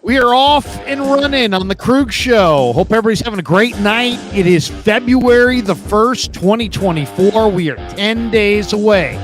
We are off and running on the Kreuger Show. Hope everybody's having a great night. It is February the 1st, 2024. We are 10 days away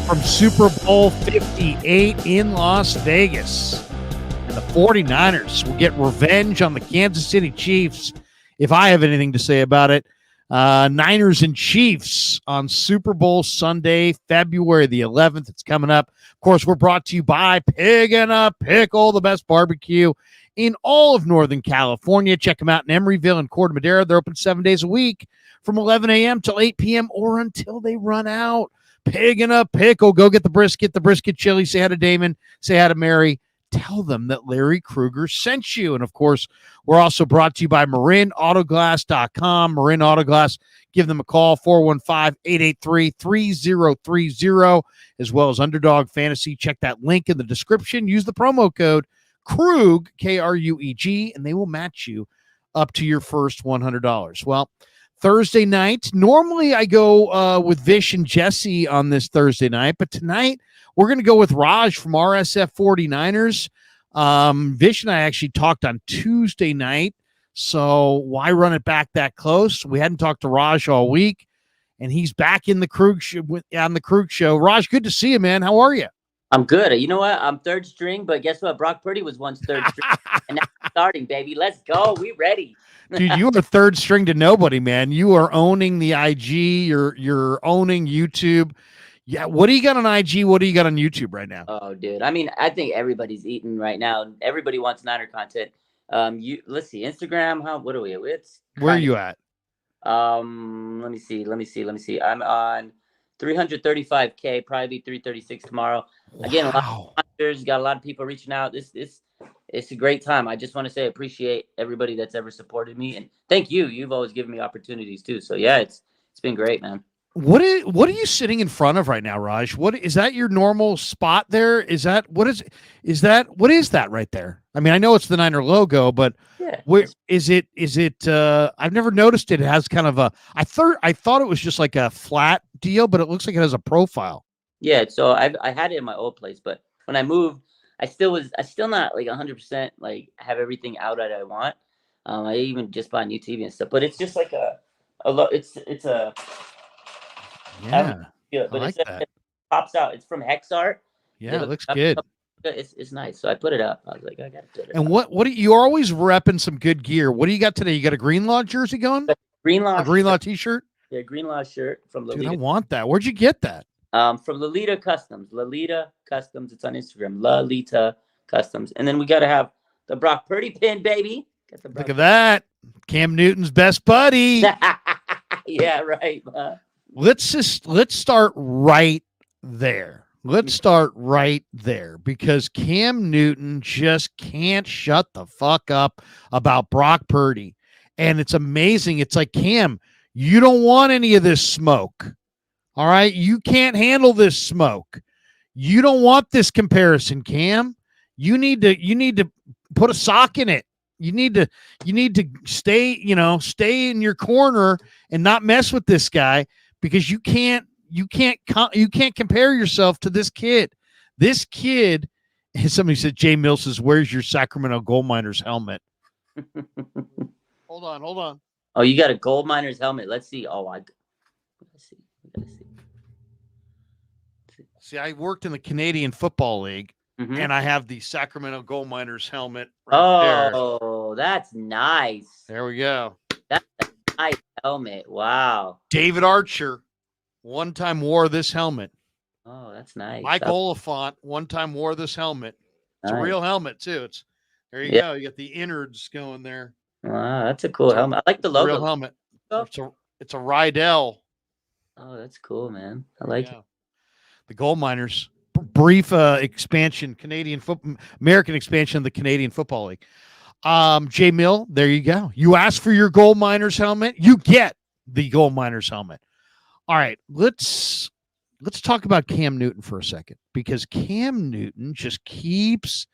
from Super Bowl 58 in Las Vegas. And the 49ers will get revenge on the Kansas City Chiefs, if I have anything to say about it. Niners and Chiefs on Super Bowl Sunday, February the 11th. It's coming up. Of course, we're brought to you by Pig and a Pickle, the best barbecue in all of Northern California. Check them out in Emeryville and Corte Madera. They're open 7 days a week from 11 a.m. till 8 p.m. or until they run out. Pig and a Pickle. Go get the brisket chili. Say hi to Damon. Say hi to Mary. Tell them that Larry Kreuger sent you. And, of course, we're also brought to you by MarinAutoglass.com. Marin Autoglass, give them a call, 415-883-3030, as well as Underdog Fantasy. Check that link in the description. Use the promo code Krug, K-R-U-E-G, and they will match you up to your first $100. Well, Thursday night, normally I go with Vish and Jesse on this Thursday night, but tonight we're going to go with Raj from RSF 49ers. Vish and I actually talked on Tuesday night, so why run it back that close? We hadn't talked to Raj all week, and he's back in the on the Krug Show. Raj, good to see you, man. How are you? I'm good. You know what? I'm third string, but guess what? Brock Purdy was once third string, and now I'm starting, baby. Let's go. We ready. Dude, you are third string to nobody, man. You are owning the IG. You're owning YouTube. Yeah, what do you got on IG? What do you got on YouTube right now? Oh, dude. I mean, I think everybody's eating right now. Everybody wants Niner content. Let's see. Instagram. What are we? Where are you at? Let me see. I'm on 335K, probably 336 tomorrow. Wow. Again, a lot of sponsors, got a lot of people reaching out. It's a great time. I just want to say I appreciate everybody that's ever supported me, and thank you. You've always given me opportunities too. So yeah, it's been great, man. What are you sitting in front of right now, Raj? What is that your normal spot there? What is that right there? I mean, I know it's the Niner logo, but yeah. Where is it? I've never noticed it. It has kind of I thought it was just like a flat deal, but it looks like it has a profile. Yeah, so I had it in my old place, but when I moved, I still not like 100% like have everything out that I want. I even just bought a new TV and stuff, but it's just like it's a yeah, but it pops out. It's from Hexart. Yeah, it looks good. It's nice. So I put it up. I was like, I gotta put it. And what you're always repping some good gear. What do you got today? You got a Greenlaw jersey going? Greenlaw t-shirt? Yeah, Greenlaw shirt from Lolita. Dude, I want that. Where'd you get that? From Lolita Customs. Lolita Customs. It's on Instagram. Lolita Customs. And then we gotta have the Brock Purdy pin, baby. Look at that. Cam Newton's best buddy. Yeah, right. Let's start right there. Because Cam Newton just can't shut the fuck up about Brock Purdy. And it's amazing. It's like, Cam, you don't want any of this smoke. All right? You can't handle this smoke. You don't want this comparison, Cam. You need to put a sock in it. You need to stay in your corner and not mess with this guy, because you can't compare yourself to this kid. This kid, somebody said, Jay Mills says, where's your Sacramento Gold Miners helmet? Hold on. Oh, you got a Gold Miners helmet. Let's see. Oh, let's see. See, I worked in the Canadian Football League, and I have the Sacramento Gold Miners helmet right there. Oh, that's nice. There we go. That's a nice helmet. Wow. David Archer one time wore this helmet. Oh, that's nice. Mike Oliphant one time wore this helmet. It's a real helmet too. There you go. You got the innards going there. Wow, that's a cool helmet. I like the logo. Real helmet. It's a Rydell. Oh, that's cool, man. I like it. The Gold Miners. Brief expansion, American expansion of the Canadian Football League. Jay Mill, there you go. You asked for your Gold Miners helmet, you get the Gold Miners helmet. All right, let's talk about Cam Newton for a second, because Cam Newton just keeps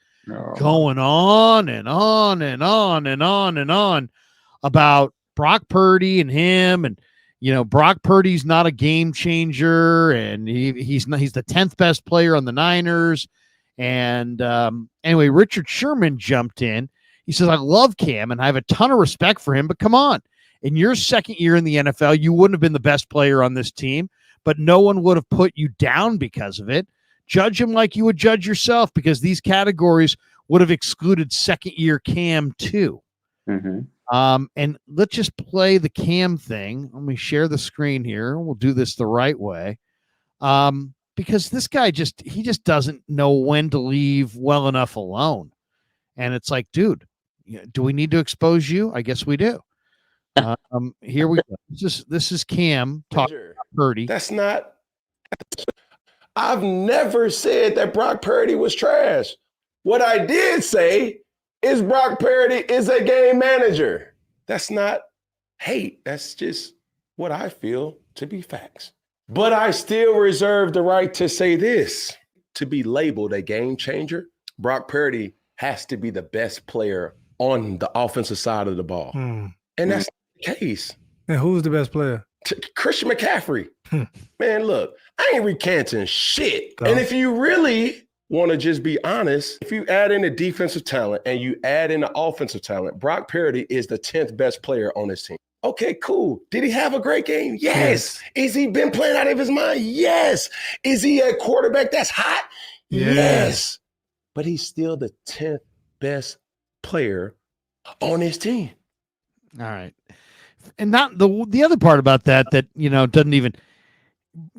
going on and on and on and on and on about Brock Purdy and him, and Brock Purdy's not a game changer, and he's the 10th best player on the Niners. And anyway, Richard Sherman jumped in He says, I love Cam and I have a ton of respect for him, but come on. In your second year in the NFL, you wouldn't have been the best player on this team, but no one would have put you down because of it. Judge him like you would judge yourself, because these categories would have excluded second-year Cam too. And let's just play the Cam thing. Let me share the screen here. We'll do this the right way. Because this guy he just doesn't know when to leave well enough alone. And it's like, dude, do we need to expose you? I guess we do. Here we go. This is Cam talking about Purdy. That's not. I've never said that Brock Purdy was trash. What I did say is Brock Purdy is a game manager. That's not hate. That's just what I feel to be facts. But I still reserve the right to say this. To be labeled a game changer, Brock Purdy has to be the best player on the offensive side of the ball. And that's the case. And who's the best player? Christian McCaffrey. Man, look, I ain't recanting shit. And if you really want to just be honest, if you add in the defensive talent and you add in the offensive talent, Brock Purdy is the 10th best player on this team. Okay, cool. Did he have a great game? Yes. Is he been playing out of his mind? Yes. Is he a quarterback that's hot? Yes. But he's still the 10th best player on his team. All right. And not the other part about that, doesn't even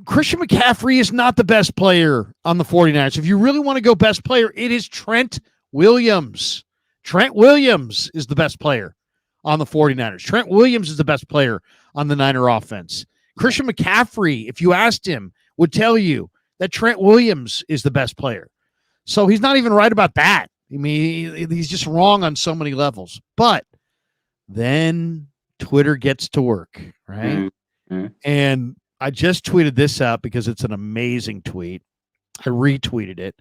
Christian McCaffrey is not the best player on the 49ers. If you really want to go best player, it is Trent Williams. Trent Williams is the best player on the 49ers. Trent Williams is the best player on the Niner offense. Christian McCaffrey, if you asked him, would tell you that Trent Williams is the best player. So he's not even right about that. I mean, he's just wrong on so many levels. But then Twitter gets to work, right? And I just tweeted this out because it's an amazing tweet. I retweeted it.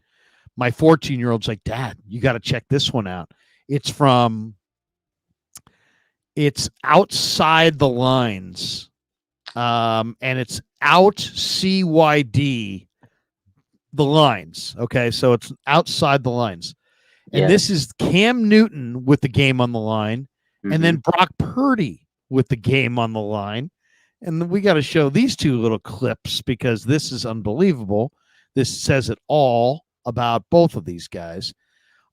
My 14-year-old's like, Dad, you got to check this one out. It's Outside the Lines. And it's out CYD the lines. Okay, so it's Outside the Lines. And this is Cam Newton with the game on the line, and then Brock Purdy with the game on the line. And we got to show these two little clips because this is unbelievable. This says it all about both of these guys.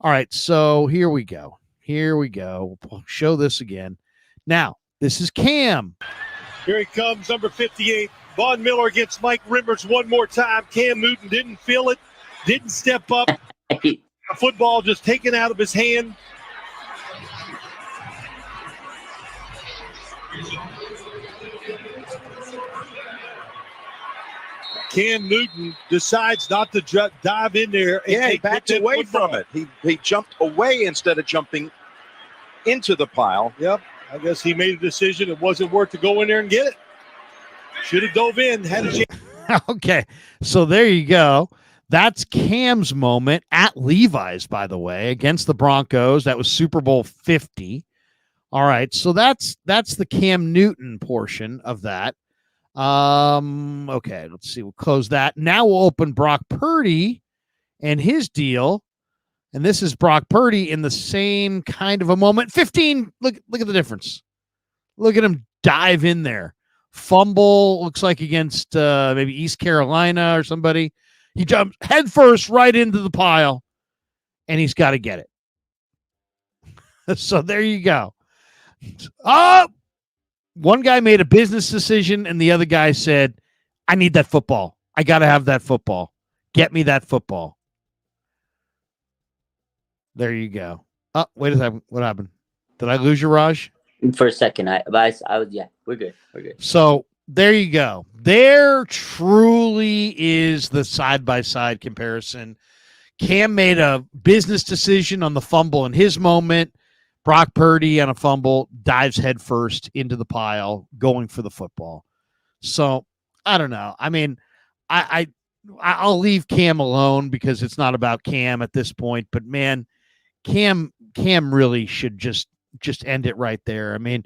All right, so here we go. We'll show this again. Now, this is Cam. Here he comes, number 58. Von Miller against Mike Rimmers one more time. Cam Newton didn't feel it, didn't step up. The football just taken out of his hand. Cam Newton decides not to dive in there. And he backed away from it. He jumped away instead of jumping into the pile. Yep. I guess he made a decision. It wasn't worth to go in there and get it. Should have dove in. Had a chance. Okay. So there you go. That's Cam's moment at Levi's, by the way, against the Broncos. That was Super Bowl 50. All right. So that's the Cam Newton portion of that. Okay, let's see. We'll close that. Now we'll open Brock Purdy and his deal. And this is Brock Purdy in the same kind of a moment. 15. Look at the difference. Look at him dive in there. Fumble, looks like against maybe East Carolina or somebody. He jumps headfirst right into the pile, and he's got to get it. So there you go. Oh! One guy made a business decision, and the other guy said, I need that football. I got to have that football. Get me that football. There you go. Oh, wait a second. What happened? Did I lose you, Raj? For a second. I was, yeah, we're good. So there you go. There truly is the side-by-side comparison. Cam made a business decision on the fumble in his moment. Brock Purdy on a fumble dives headfirst into the pile, going for the football. So I don't know. I mean, I'll leave Cam alone because it's not about Cam at this point. But man, Cam really should just end it right there. I mean,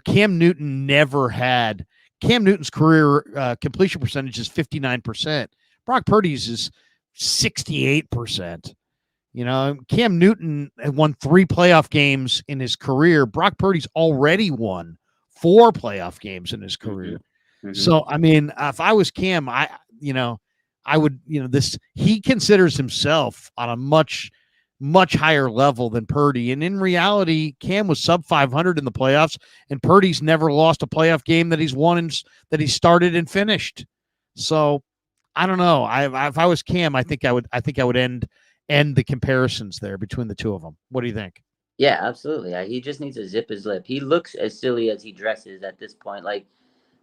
Cam Newton's career completion percentage is 59%. Brock Purdy's is 68%. Cam Newton had won 3 playoff games in his career. Brock Purdy's already won 4 playoff games in his career. Mm-hmm. So, I mean, if I was Cam, I would, he considers himself on a much, much higher level than Purdy. And in reality, Cam was sub 500 in the playoffs, and Purdy's never lost a playoff game that he's won and that he started and finished. So I don't know. If I was Cam, I think I would end the comparisons there between the two of them. What do you think? Yeah, absolutely. He just needs to zip his lip. He looks as silly as he dresses at this point. Like,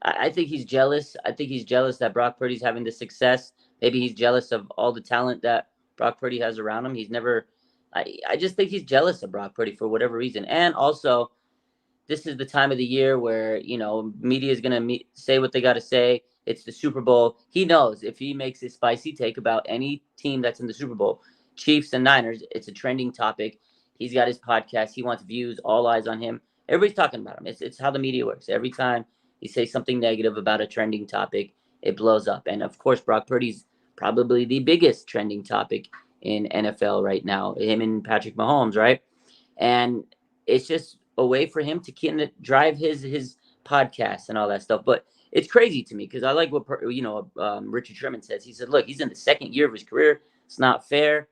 I think he's jealous. I think he's jealous that Brock Purdy's having the success. Maybe he's jealous of all the talent that Brock Purdy has around him. He's never. I just think he's jealous of Brock Purdy for whatever reason. And also, this is the time of the year where, media is going to say what they got to say. It's the Super Bowl. He knows if he makes a spicy take about any team that's in the Super Bowl, Chiefs and Niners, it's a trending topic. He's got his podcast. He wants views, all eyes on him. Everybody's talking about him. It's how the media works. Every time you say something negative about a trending topic, it blows up. And of course, Brock Purdy's probably the biggest trending topic in NFL right now, him and Patrick Mahomes, right? And it's just a way for him to kind of drive his podcast and all that stuff. But it's crazy to me because I like what Richard Sherman says. He said, look, he's in the second year of his career. It's not fair.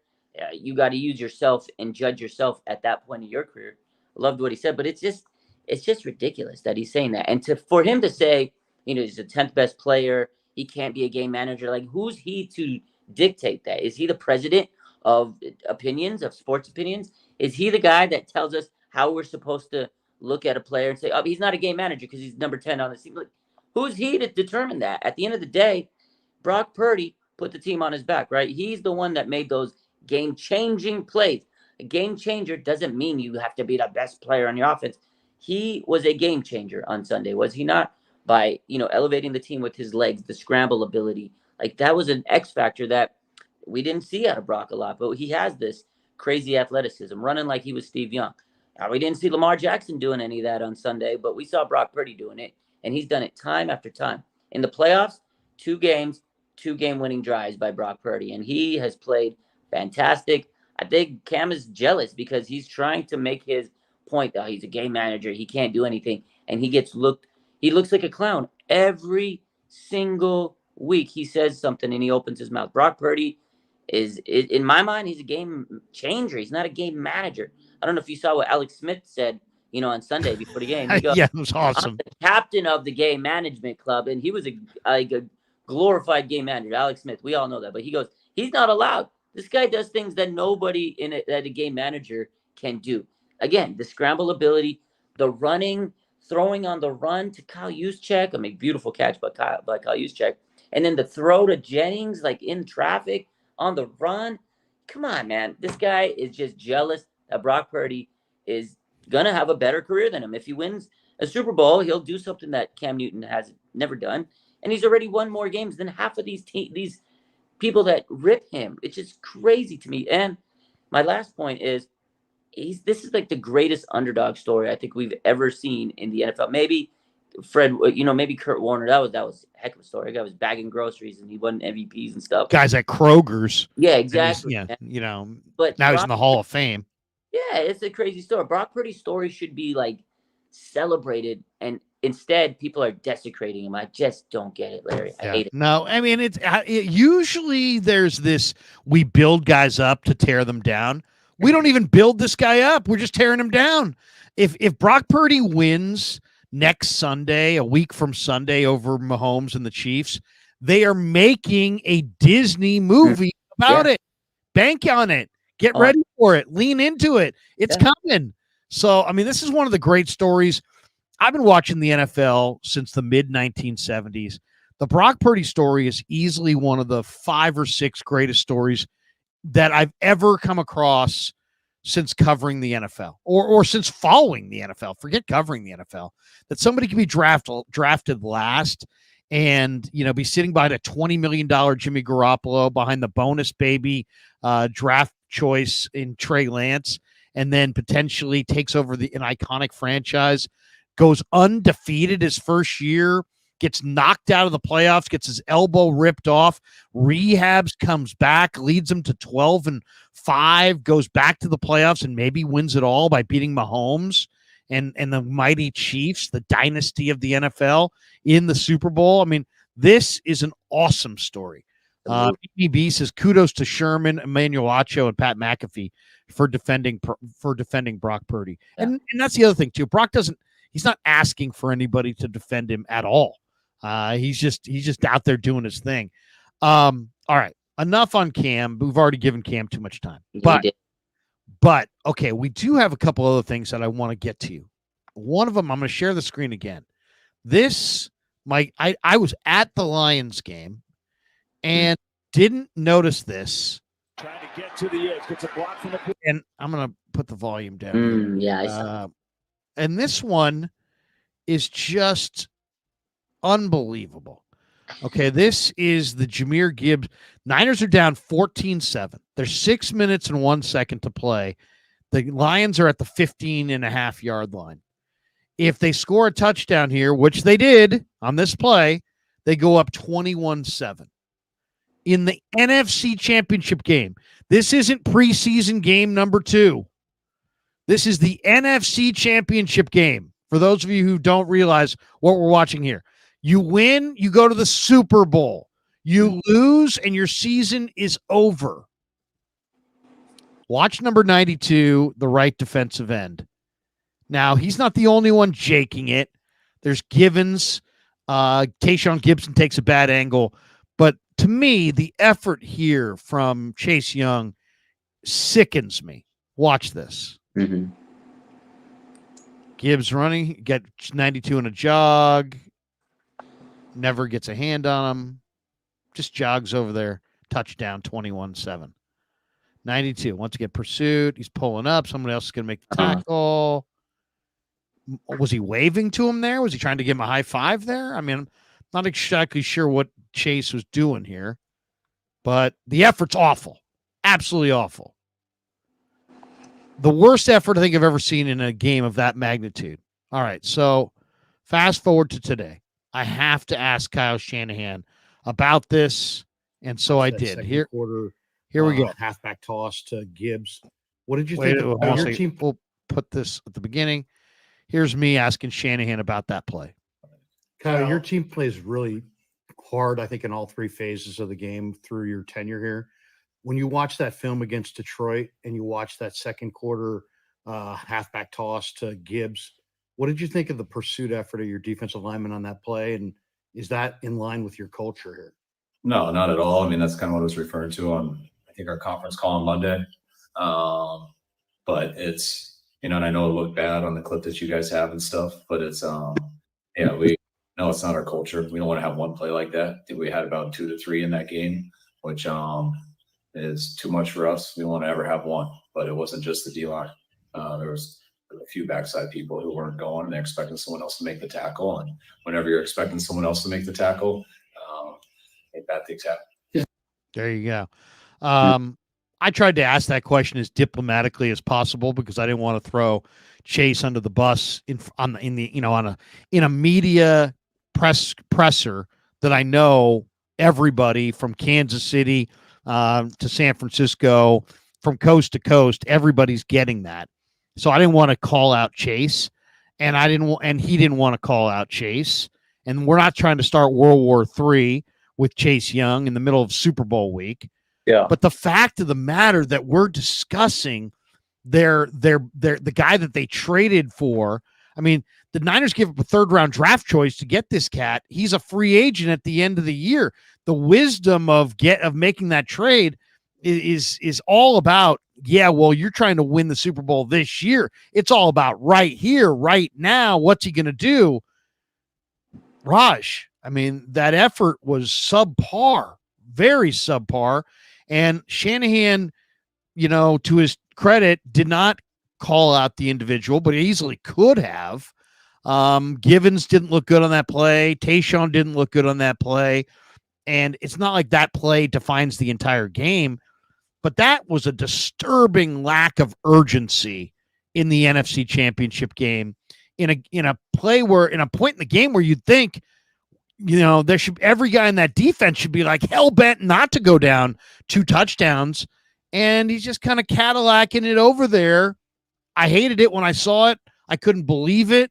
You got to use yourself and judge yourself at that point in your career. I loved what he said, but it's just ridiculous that he's saying that. And for him to say, he's the 10th best player, he can't be a game manager. Like, who's he to dictate that? Is he the president of opinions, of sports opinions? Is he the guy that tells us how we're supposed to look at a player and say, oh, he's not a game manager because he's number 10 on the team? Like, who's he to determine that? At the end of the day, Brock Purdy put the team on his back, right? He's the one that made those game-changing plays. A game changer doesn't mean you have to be the best player on your offense. He was a game changer on Sunday, was he not? By, elevating the team with his legs, the scramble ability. Like, that was an X factor that we didn't see out of Brock a lot, but he has this crazy athleticism, running like he was Steve Young. Now, we didn't see Lamar Jackson doing any of that on Sunday, but we saw Brock Purdy doing it, and he's done it time after time. In the playoffs, 2 games, 2 game-winning drives by Brock Purdy, and he has played fantastic. I think Cam is jealous because he's trying to make his point that he's a game manager. He can't do anything. And he looks like a clown every single week. He says something and he opens his mouth. Brock Purdy is in my mind, he's a game changer. He's not a game manager. I don't know if you saw what Alex Smith said, on Sunday before the game. He goes, yeah, it was awesome. I'm the captain of the game management club. And he was a glorified game manager, Alex Smith. We all know that. But he goes, he's not allowed. This guy does things that nobody that a game manager can do. Again, the scramble ability, the running, throwing on the run to Kyle Juszczyk. I mean, beautiful catch by Kyle Juszczyk. And then the throw to Jennings, like in traffic on the run. Come on, man. This guy is just jealous that Brock Purdy is going to have a better career than him. If he wins a Super Bowl, he'll do something that Cam Newton has never done. And he's already won more games than half of these people that rip him. It's just crazy to me. And my last point is this is like the greatest underdog story I think we've ever seen in the NFL. Maybe maybe Kurt Warner. That was a heck of a story. The guy was bagging groceries and he won MVPs and stuff. Guys at Kroger's. Yeah, exactly. Yeah, but now he's in the Hall of Fame. Yeah, it's a crazy story. Brock Purdy's story should be like celebrated, and instead people are desecrating him. I just don't get it, Larry. I hate it. No, I mean, it usually there's this, we build guys up to tear them down. We don't even build this guy up. We're just tearing him down. If Brock Purdy wins next Sunday, a week from Sunday, over Mahomes and the Chiefs, they are making a Disney movie about it. Bank on it. Get ready for it. Lean into it. It's coming. So, I mean, this is one of the great stories. I've been watching the NFL since the mid-1970s. The Brock Purdy story is easily one of the 5 or 6 greatest stories that I've ever come across since covering the NFL or since following the NFL. Forget covering the NFL. That somebody can be drafted last and, be sitting behind a $20 million Jimmy Garoppolo, behind the bonus baby draft choice in Trey Lance, and then potentially takes over an iconic franchise, goes undefeated his first year, gets knocked out of the playoffs, gets his elbow ripped off, rehabs, comes back, leads them to 12-5, goes back to the playoffs, and maybe wins it all by beating Mahomes and the mighty Chiefs, the dynasty of the NFL, in the Super Bowl. I mean, this is an awesome story. BB says kudos to Sherman, Emmanuel Acho, and Pat McAfee for defending Brock Purdy. Yeah. And that's the other thing too. Brock he's not asking for anybody to defend him at all. He's just out there doing his thing. All right, enough on Cam. We've already given Cam too much time. But okay, we do have a couple other things that I want to get to. One of them, I'm going to share the screen again. I was at the Lions game and didn't notice this. Trying to get to the edge, gets a block from the. And I'm going to put the volume down. Yeah, I saw. And this one is just unbelievable. Okay, this is the Jahmyr Gibbs. Niners are down 14-7. There's 6 minutes and 1 second to play. The Lions are at the 15.5-yard line. If they score a touchdown here, which they did on this play, they go up 21-7. In the NFC Championship game, this isn't preseason game number 2. This is the NFC Championship game. For those of you who don't realize what we're watching here, you win, you go to the Super Bowl. You lose, and your season is over. Watch number 92, the right defensive end. Now, he's not the only one jaking it. There's Givens. Tayshaun Gibson takes a bad angle. But to me, the effort here from Chase Young sickens me. Watch this. Mm-hmm. Gibbs running, get 92 in a jog. Never gets a hand on him. Just jogs over there. Touchdown, 21-7. 92 wants to get pursued. He's pulling up. Somebody else is going to make the tackle. Was he waving to him there? Was he trying to give him a high five there? I mean, I'm not exactly sure what Chase was doing here, but the effort's awful. Absolutely awful. The worst effort I think I've ever seen in a game of that magnitude. All right, so fast forward to today. I have to ask Kyle Shanahan about this, and so I did. Here we go. Halfback toss to Gibbs. What did you Wait, think? your team? We'll put this at the beginning. Here's me asking Shanahan about that play. Kyle, your team plays really hard, I think, in all 3 phases of the game through your tenure here. When you watch that film against Detroit and you watch that second quarter halfback toss to Gibbs, what did you think of the pursuit effort of your defensive lineman on that play? And is that in line with your culture here? No, not at all. I mean, that's kind of what I was referring to on, I think, our conference call on Monday. But it's, and I know it looked bad on the clip that you guys have and stuff, but it's, it's not our culture. We don't want to have one play like that. I think we had about 2 to 3 in that game, which is too much for us. We don't want to ever have one, but it wasn't just the D-line. There was a few backside people who weren't going, and they're expecting someone else to make the tackle. And whenever you're expecting someone else to make the tackle, bad things happen. Yeah. There you go. I tried to ask that question as diplomatically as possible because I didn't want to throw Chase under the bus in a media presser that I know everybody from Kansas City to San Francisco, from coast to coast, everybody's getting that. So I didn't want to call out Chase, and he didn't want to call out Chase, and we're not trying to start World War III with Chase Young in the middle of Super Bowl week. Yeah. But the fact of the matter that we're discussing the guy that they traded for. I mean, the Niners give up a 3rd-round draft choice to get this cat. He's a free agent at the end of the year. The wisdom of making that trade is all about, you're trying to win the Super Bowl this year. It's all about right here, right now. What's he going to do? Raj, I mean, that effort was subpar, very subpar. And Shanahan, to his credit, did not call out the individual, but he easily could have. Givens didn't look good on that play. Tayshaun didn't look good on that play. And it's not like that play defines the entire game, but that was a disturbing lack of urgency in the NFC Championship game in a point in the game where you'd think there should every guy in that defense should be like hell bent not to go down 2 touchdowns, and he's just kind of Cadillacing it over there. I hated it when I saw it. I couldn't believe it,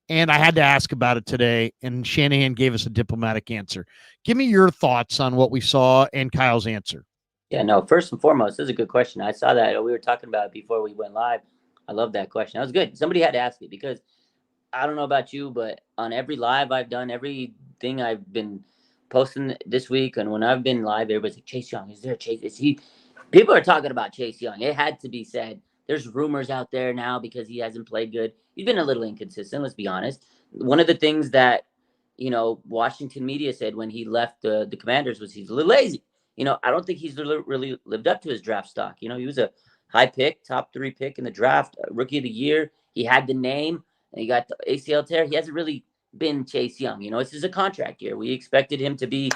and I had to ask about it today, and Shanahan gave us a diplomatic answer. Give me your thoughts on what we saw and Kyle's answer. Yeah, no, first and foremost, this is a good question. I saw that. We were talking about it before we went live. I love that question. That was good. Somebody had to ask it because I don't know about you, but on every live I've done, everything I've been posting this week, and when I've been live, everybody's like, Chase Young, is there a Chase? Is he? People are talking about Chase Young. It had to be said. There's rumors out there now because he hasn't played good. He's been a little inconsistent, let's be honest. One of the things that, Washington media said when he left the Commanders was he's a little lazy. I don't think he's really lived up to his draft stock. He was a high pick, top 3 pick in the draft, rookie of the year. He had the name, and he got the ACL tear. He hasn't really been Chase Young. This is a contract year. We expected him to be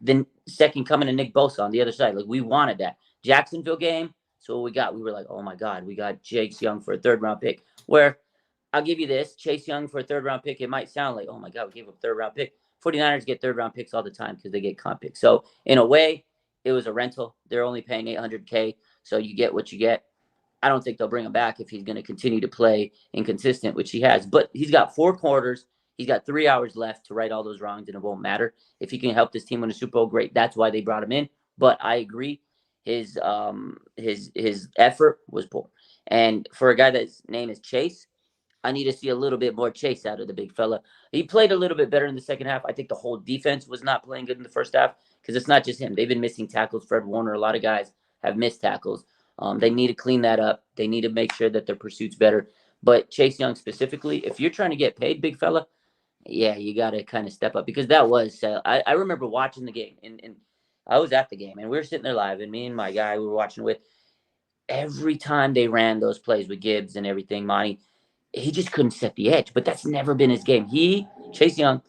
the second coming to Nick Bosa on the other side. Like, we wanted that. Jacksonville game, so what we got, we were like, oh, my God, we got Chase Young for a 3rd-round pick. Where, I'll give you this, Chase Young for a 3rd-round pick, it might sound like, oh, my God, we gave him a 3rd-round pick. 49ers get 3rd-round picks all the time because they get comp picks. So, in a way, it was a rental. They're only paying $800K, so you get what you get. I don't think they'll bring him back if he's going to continue to play inconsistent, which he has. But he's got 4 quarters. He's got 3 hours left to right all those wrongs, and it won't matter. If he can help this team win a Super Bowl, great. That's why they brought him in. But I agree, his effort was poor. And for a guy that's name is Chase, I need to see a little bit more Chase out of the big fella. He played a little bit better in the second half. I think the whole defense was not playing good in the first half because it's not just him. They've been missing tackles. Fred Warner, a lot of guys have missed tackles. They need to clean that up. They need to make sure that their pursuit's better. But Chase Young specifically, if you're trying to get paid, big fella, yeah, you got to kind of step up because that was I remember watching the game, and I was at the game, and we were sitting there live, and me and my guy we were watching with, every time they ran those plays with Gibbs and everything, Monty, he just couldn't set the edge. But that's never been his game. Chase Young,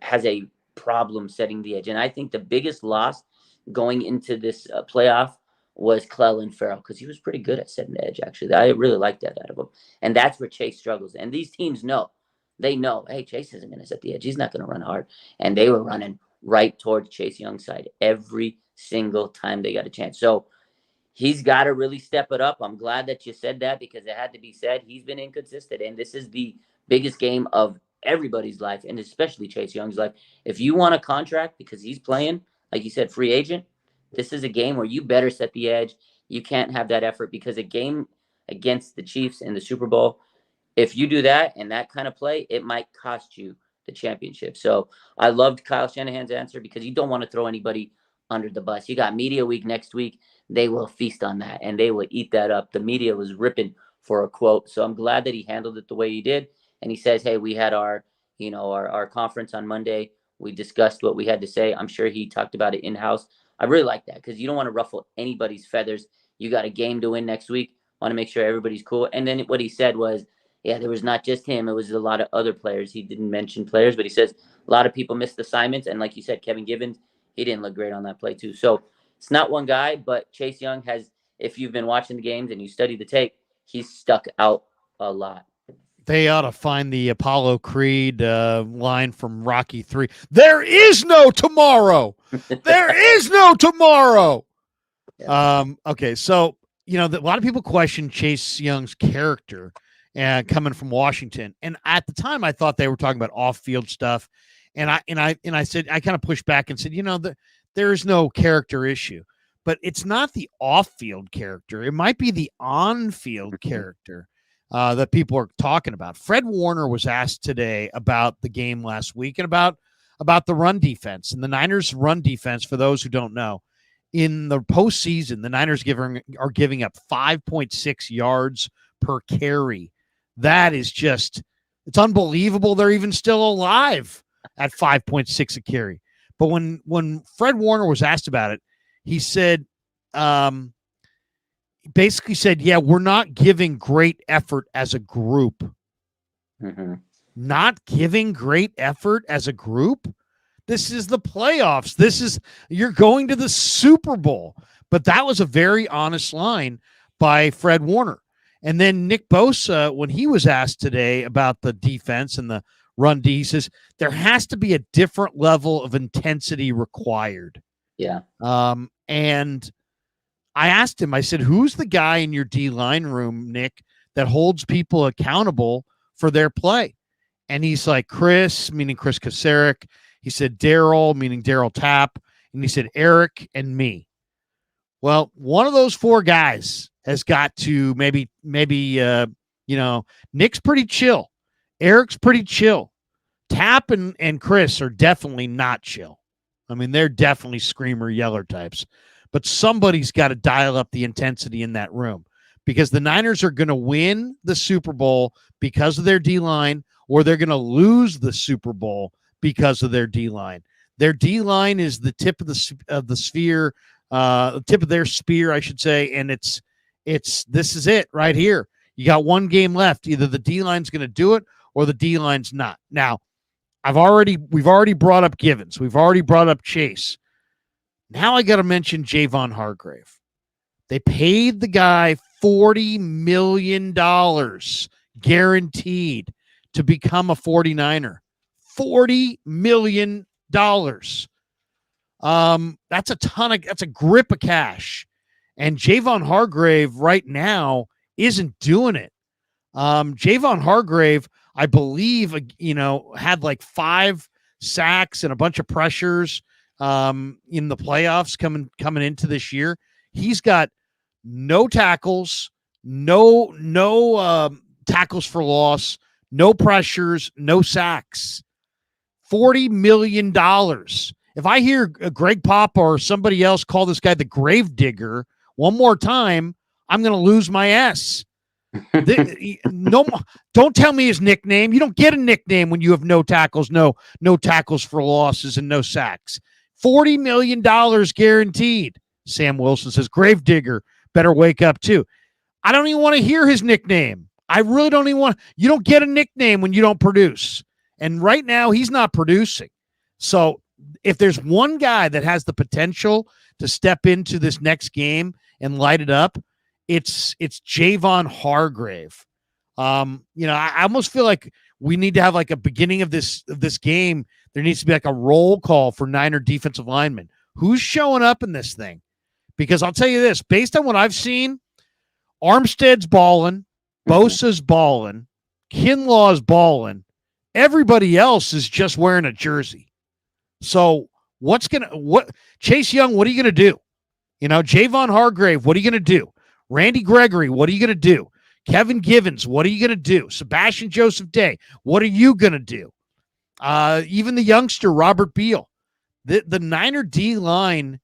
has a problem setting the edge. And I think the biggest loss going into this playoff was Clelin Ferrell because he was pretty good at setting the edge, actually. I really liked that out of him. And that's where Chase struggles. And these teams know. They know, hey, Chase isn't going to set the edge. He's not going to run hard. And they were running right towards Chase Young's side every single time they got a chance. So he's got to really step it up. I'm glad that you said that because it had to be said. He's been inconsistent, and this is the biggest game of everybody's life, and especially Chase Young's life. If you want a contract because he's playing, like you said, free agent, this is a game where you better set the edge. You can't have that effort because a game against the Chiefs in the Super Bowl, if you do that and that kind of play, it might cost you the championship. So I loved Kyle Shanahan's answer because you don't want to throw anybody under the bus. You got media week next week. They will feast on that and they will eat that up. The media was ripping for a quote. So I'm glad that he handled it the way he did. And he says, hey, we had our conference on Monday. We discussed what we had to say. I'm sure he talked about it in-house. I really like that because you don't want to ruffle anybody's feathers. You got a game to win next week. Want to make sure everybody's cool. And then what he said was, yeah, there was not just him. It was a lot of other players. He didn't mention players, but he says a lot of people missed assignments. And like you said, Kevin Givens, he didn't look great on that play too. So it's not one guy, but Chase Young has, if you've been watching the games and you study the tape, he's stuck out a lot. They ought to find the Apollo Creed line from Rocky 3. There is no tomorrow. There is no tomorrow. Yeah. Okay, so, a lot of people question Chase Young's character coming from Washington. And at the time, I thought they were talking about off-field stuff. And I said, I kind of pushed back and said, there is no character issue. But it's not the off-field character. It might be the on-field character that people are talking about. Fred Warner was asked today about the game last week and about the run defense. And the Niners' run defense, for those who don't know, in the postseason, the Niners are giving up 5.6 yards per carry. That is it's unbelievable they're even still alive at 5.6 a carry. But when Fred Warner was asked about it, he said, basically said, yeah, we're not giving great effort as a group. Mm-hmm. Not giving great effort as a group? This is the playoffs. You're going to the Super Bowl. But that was a very honest line by Fred Warner. And then Nick Bosa, when he was asked today about the defense and the run D. He says there has to be a different level of intensity required. Yeah. And I asked him, I said, who's the guy in your D line room, Nick, that holds people accountable for their play? And he's like, Chris, meaning Chris Kasarik. He said, Daryl, meaning Daryl Tapp. And he said, Eric and me. Well, one of those four guys has got to maybe, Nick's pretty chill. Eric's pretty chill. Tapp and Chris are definitely not chill. I mean, they're definitely screamer yeller types. But somebody's got to dial up the intensity in that room because the Niners are going to win the Super Bowl because of their D-line, or they're going to lose the Super Bowl because of their D-line. Their D-line is the tip of the sphere, tip of their spear, I should say, and this is it right here. You got one game left. Either the D-line's going to do it or the D-line's not. Now, we've already brought up Givens. We've already brought up Chase. Now I got to mention Javon Hargrave. They paid the guy $40 million guaranteed to become a 49er. $40 million. That's a grip of cash. And Javon Hargrave right now isn't doing it. Javon Hargrave, I believe, had like 5 sacks and a bunch of pressures in the playoffs coming into this year. He's got no tackles, no tackles for loss, no pressures, no sacks. $40 million. If I hear Greg Papa or somebody else call this guy the grave digger one more time, I'm going to lose my ass. No, don't tell me his nickname. You don't get a nickname when you have no tackles, no tackles for losses, and no sacks. $40 million guaranteed. Sam Wilson says, grave digger, better wake up too. I don't even want to hear his nickname. I really don't even want. You don't get a nickname when you don't produce. And right now, he's not producing. So if there's one guy that has the potential to step into this next game and light it up, it's Javon Hargrave. I almost feel like we need to have like a beginning of this game. There needs to be like a roll call for Niner defensive linemen. Who's showing up in this thing? Because I'll tell you this, based on what I've seen, Armstead's balling, Bosa's balling, Kinlaw's balling. Everybody else is just wearing a jersey. So Chase Young, what are you going to do? Javon Hargrave, what are you going to do? Randy Gregory, what are you going to do? Kevin Givens, what are you going to do? Sebastian Joseph Day, what are you going to do? Even the youngster, Robert Beal. The Niner D-line,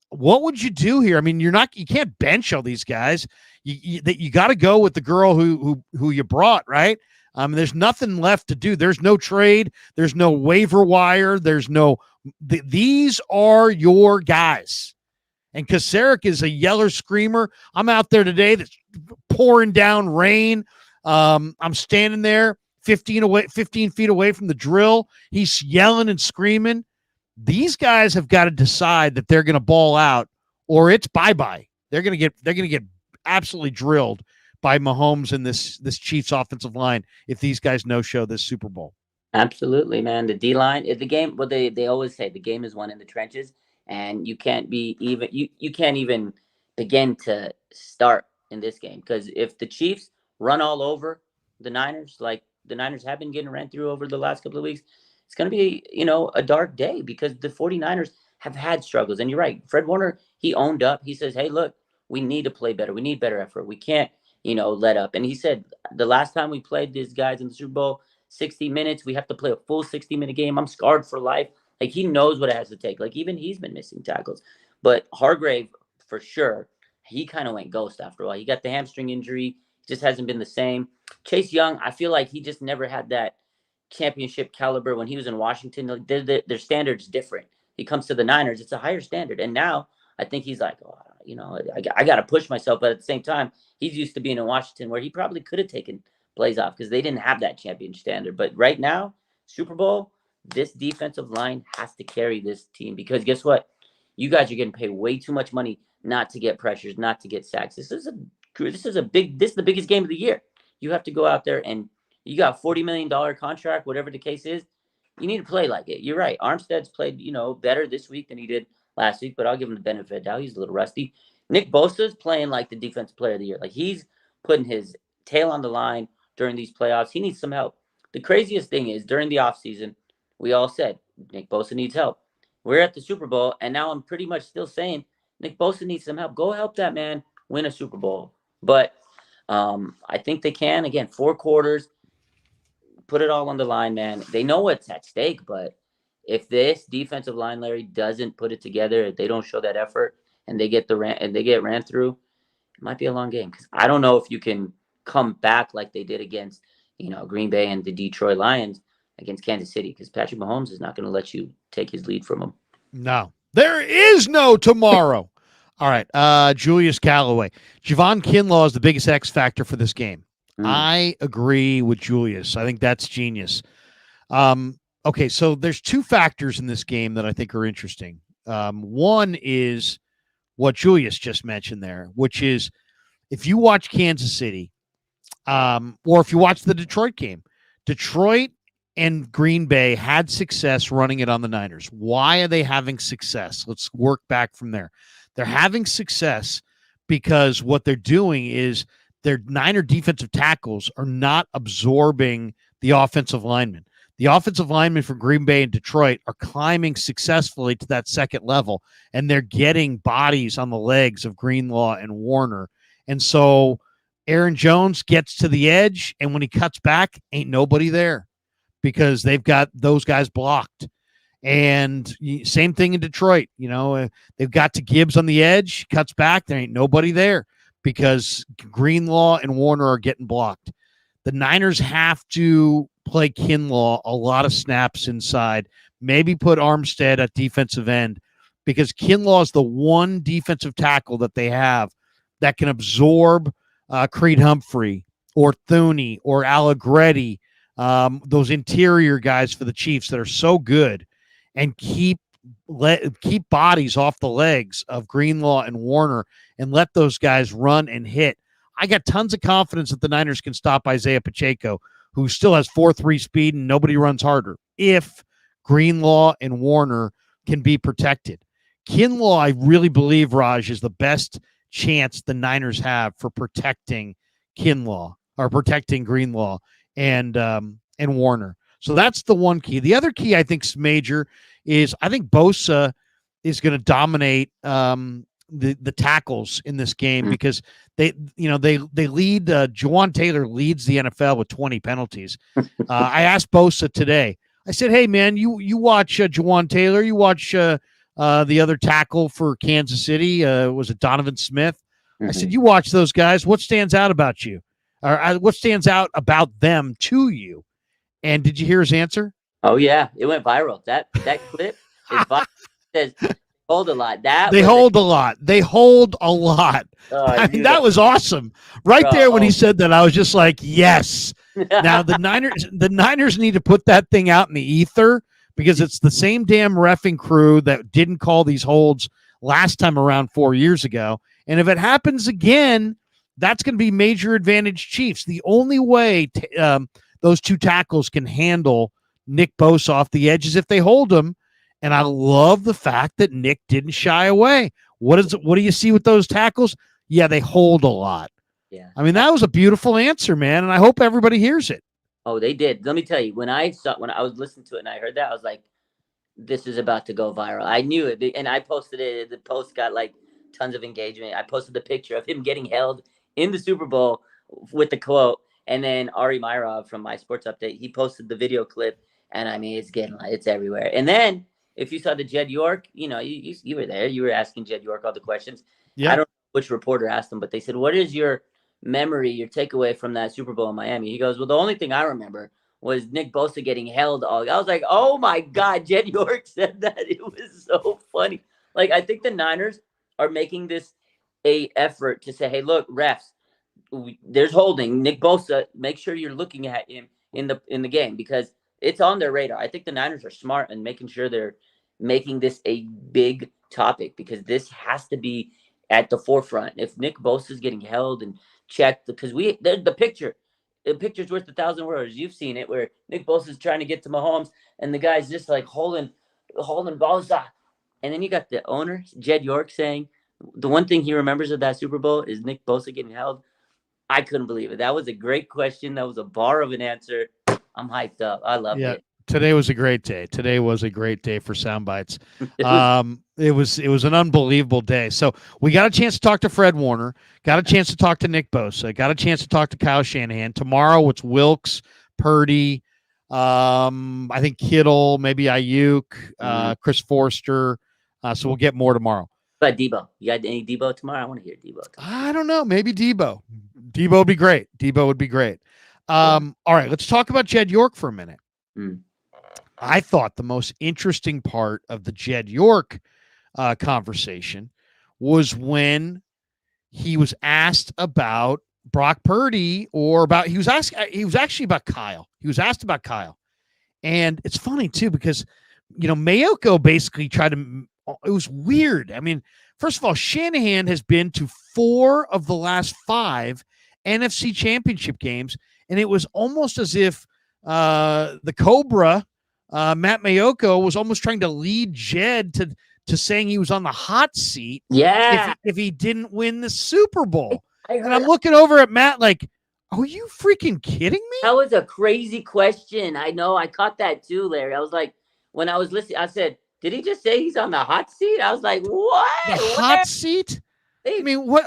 what would you do here? I mean, you can't bench all these guys. You got to go with the girl who you brought, right? There's nothing left to do. There's no trade. There's no waiver wire. These are your guys. And Kasarik is a yeller screamer. I'm out there today. That's pouring down rain. I'm standing there 15 feet away from the drill. He's yelling and screaming. These guys have got to decide that they're going to ball out, or it's bye-bye. They're going to get absolutely drilled by Mahomes and this Chiefs offensive line if these guys no-show this Super Bowl. Absolutely, man. The D-line, the game, well, they always say the game is won in the trenches, and you can't even begin to start in this game, because if the Chiefs run all over the Niners, like the Niners have been getting ran through over the last couple of weeks, it's going to be, a dark day, because the 49ers have had struggles. And you're right. Fred Warner, he owned up. He says, hey, look, we need to play better. We need better effort. We can't, let up. And he said the last time we played these guys in the Super Bowl, 60 minutes, we have to play a full 60-minute game. I'm scarred for life. Like, he knows what it has to take. Like, even he's been missing tackles. But Hargrave, for sure, he kind of went ghost after a while. He got the hamstring injury. Just hasn't been the same. Chase Young, I feel like he just never had that championship caliber when he was in Washington. Their standard's different. He comes to the Niners, it's a higher standard. And now I think he's like, I got to push myself. But at the same time, he's used to being in Washington, where he probably could have taken plays off because they didn't have that champion standard. But right now, Super Bowl, this defensive line has to carry this team, because guess what? You guys are getting paid way too much money not to get pressures, not to get sacks. This is the biggest game of the year. You have to go out there and You got $40 million contract, whatever the case is. You need to play like it. You're right. Armstead's played, better this week than he did last week, but I'll give him the benefit of the doubt. He's a little rusty. Nick Bosa's playing like the defensive player of the year. Like, he's putting his tail on the line during these playoffs. He needs some help. The craziest thing is, during the offseason, we all said Nick Bosa needs help. We're at the Super Bowl, and now I'm pretty much still saying Nick Bosa needs some help. Go help that man win a Super Bowl. But I think they can. Again, 4 quarters, put it all on the line, man. They know what's at stake, but if this defensive line, Larry, doesn't put it together, if they don't show that effort, and they get ran through, it might be a long game. Because I don't know if you can come back like they did against, Green Bay and the Detroit Lions against Kansas City, because Patrick Mahomes is not going to let you take his lead from him. No, there is no tomorrow. All right, Julius Callaway. Javon Kinlaw is the biggest X factor for this game. I agree with Julius. I think that's genius. Okay, so there's 2 factors in this game that I think are interesting. One is what Julius just mentioned there, which is if you watch Kansas City, or if you watch the Detroit game, Detroit and Green Bay had success running it on the Niners. Why are they having success? Let's work back from there. They're having success because what they're doing is their Niner defensive tackles are not absorbing the offensive linemen. The offensive linemen for Green Bay and Detroit are climbing successfully to that second level, and they're getting bodies on the legs of Greenlaw and Warner. And so Aaron Jones gets to the edge, and when he cuts back, ain't nobody there because they've got those guys blocked. And same thing in Detroit. They've got to Gibbs on the edge, cuts back, there ain't nobody there because Greenlaw and Warner are getting blocked. The Niners have to play Kinlaw a lot of snaps inside, maybe put Armstead at defensive end, because Kinlaw is the one defensive tackle that they have that can absorb Creed Humphrey or Thuney or Allegretti, those interior guys for the Chiefs that are so good, and keep bodies off the legs of Greenlaw and Warner and let those guys run and hit. I got tons of confidence that the Niners can stop Isaiah Pacheco, who still has 4.3 speed and nobody runs harder, if Greenlaw and Warner can be protected. Kinlaw, I really believe, Raj, is the best chance the Niners have for protecting Kinlaw or protecting Greenlaw and Warner. So that's the one key. The other key I think is major is I think Bosa is going to dominate the tackles in this game because they lead. Juwan Taylor leads the NFL with 20 penalties. I asked Bosa today. I said, "Hey man, you watch Juwan Taylor? You watch the other tackle for Kansas City? Was it Donovan Smith?" I said, "You watch those guys. What stands out about you? Or what stands out about them to you?" And did you hear his answer? Oh yeah, it went viral. That clip is viral. It says hold a lot. They hold a lot. They hold a lot. I mean, that was awesome. Right there when he said that, I was just like, yes. Now the Niners need to put that thing out in the ether because it's the same damn reffing crew that didn't call these holds last time around 4 years ago. And if it happens again, that's going to be major advantage Chiefs. The only way those 2 tackles can handle Nick Bosa off the edge is if they hold him. And I love the fact that Nick didn't shy away. What do you see with those tackles? Yeah, they hold a lot. Yeah. I mean, that was a beautiful answer, man, and I hope everybody hears it. Oh, they did. Let me tell you, when I was listening to it and I heard that, I was like, this is about to go viral. I knew it, and I posted it. The post got like tons of engagement. I posted the picture of him getting held in the Super Bowl with the quote, and then Ari Myrov from My Sports Update, he posted the video clip, and I mean, it's everywhere. And then if you saw the Jed York, you were there. You were asking Jed York all the questions. Yeah. I don't know which reporter asked him, but they said, "What is your memory, your takeaway from that Super Bowl in Miami?" He goes, "Well, the only thing I remember was Nick Bosa getting held all." I was like, "Oh my God!" Jed York said that. It was so funny. Like, I think the Niners are making this a effort to say, "Hey, look, refs, there's holding. Nick Bosa, make sure you're looking at him in the game because it's on their radar." I think the Niners are smart in making sure they're making this a big topic because this has to be at the forefront. If Nick Bosa is getting held and checked, because the picture, a picture's worth 1,000 words. You've seen it where Nick Bosa's trying to get to Mahomes, and the guy's just like holding Bosa. And then you got the owner, Jed York, saying the one thing he remembers of that Super Bowl is Nick Bosa getting held. I couldn't believe it. That was a great question. That was a bar of an answer. I'm hyped up. I loved it. Today was a great day. Today was a great day for sound bites. It was an unbelievable day. So we got a chance to talk to Fred Warner, got a chance to talk to Nick Bosa, got a chance to talk to Kyle Shanahan. Tomorrow it's Wilkes, Purdy, I think Kittle, maybe Ayuk, Chris Forster. So we'll get more tomorrow. But Debo, you got any Debo tomorrow? I want to hear Debo tomorrow. I don't know. Maybe Debo. Debo would be great. Debo would be great. All right, let's talk about Jed York for a minute. I thought the most interesting part of the Jed York conversation was when he was asked about Brock Purdy he was actually about Kyle. He was asked about Kyle. And it's funny too, because, Mayoko basically tried to, it was weird. I mean, first of all, Shanahan has been to 4 of the last 5 NFC championship games. And it was almost as if the Cobra, Matt Mayoko, was almost trying to lead Jed to saying he was on the hot seat. Yeah. If he didn't win the Super Bowl. And I'm looking over at Matt like, are you freaking kidding me? That was a crazy question. I know. I caught that too, Larry. I was like, when I was listening, I said, did he just say he's on the hot seat? I was like, what? The hot seat? I mean, what?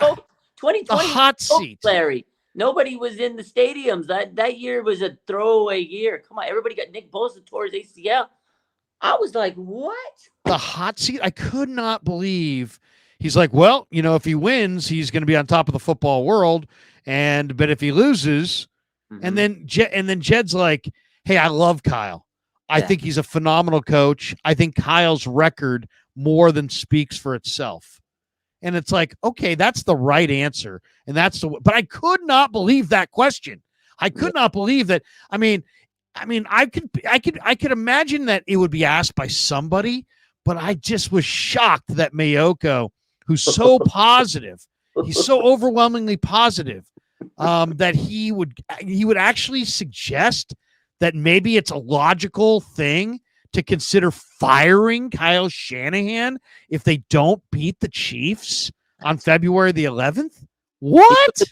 2020 the hot seat, Larry. Nobody was in the stadiums. That year was a throwaway year. Come on, everybody got Nick Bosa tore his ACL. I was like, what? The hot seat? I could not believe. He's like, well, if he wins, he's going to be on top of the football world. But if he loses, and then Jed's like, hey, I love Kyle. I think he's a phenomenal coach. I think Kyle's record more than speaks for itself. And it's like, okay, that's the right answer. And but I could not believe that question. I could not believe that. I mean, I could imagine that it would be asked by somebody, but I just was shocked that Mayoko, who's so positive, he's so overwhelmingly positive, that he would actually suggest that maybe it's a logical thing to consider firing Kyle Shanahan if they don't beat the Chiefs on February the 11th. What?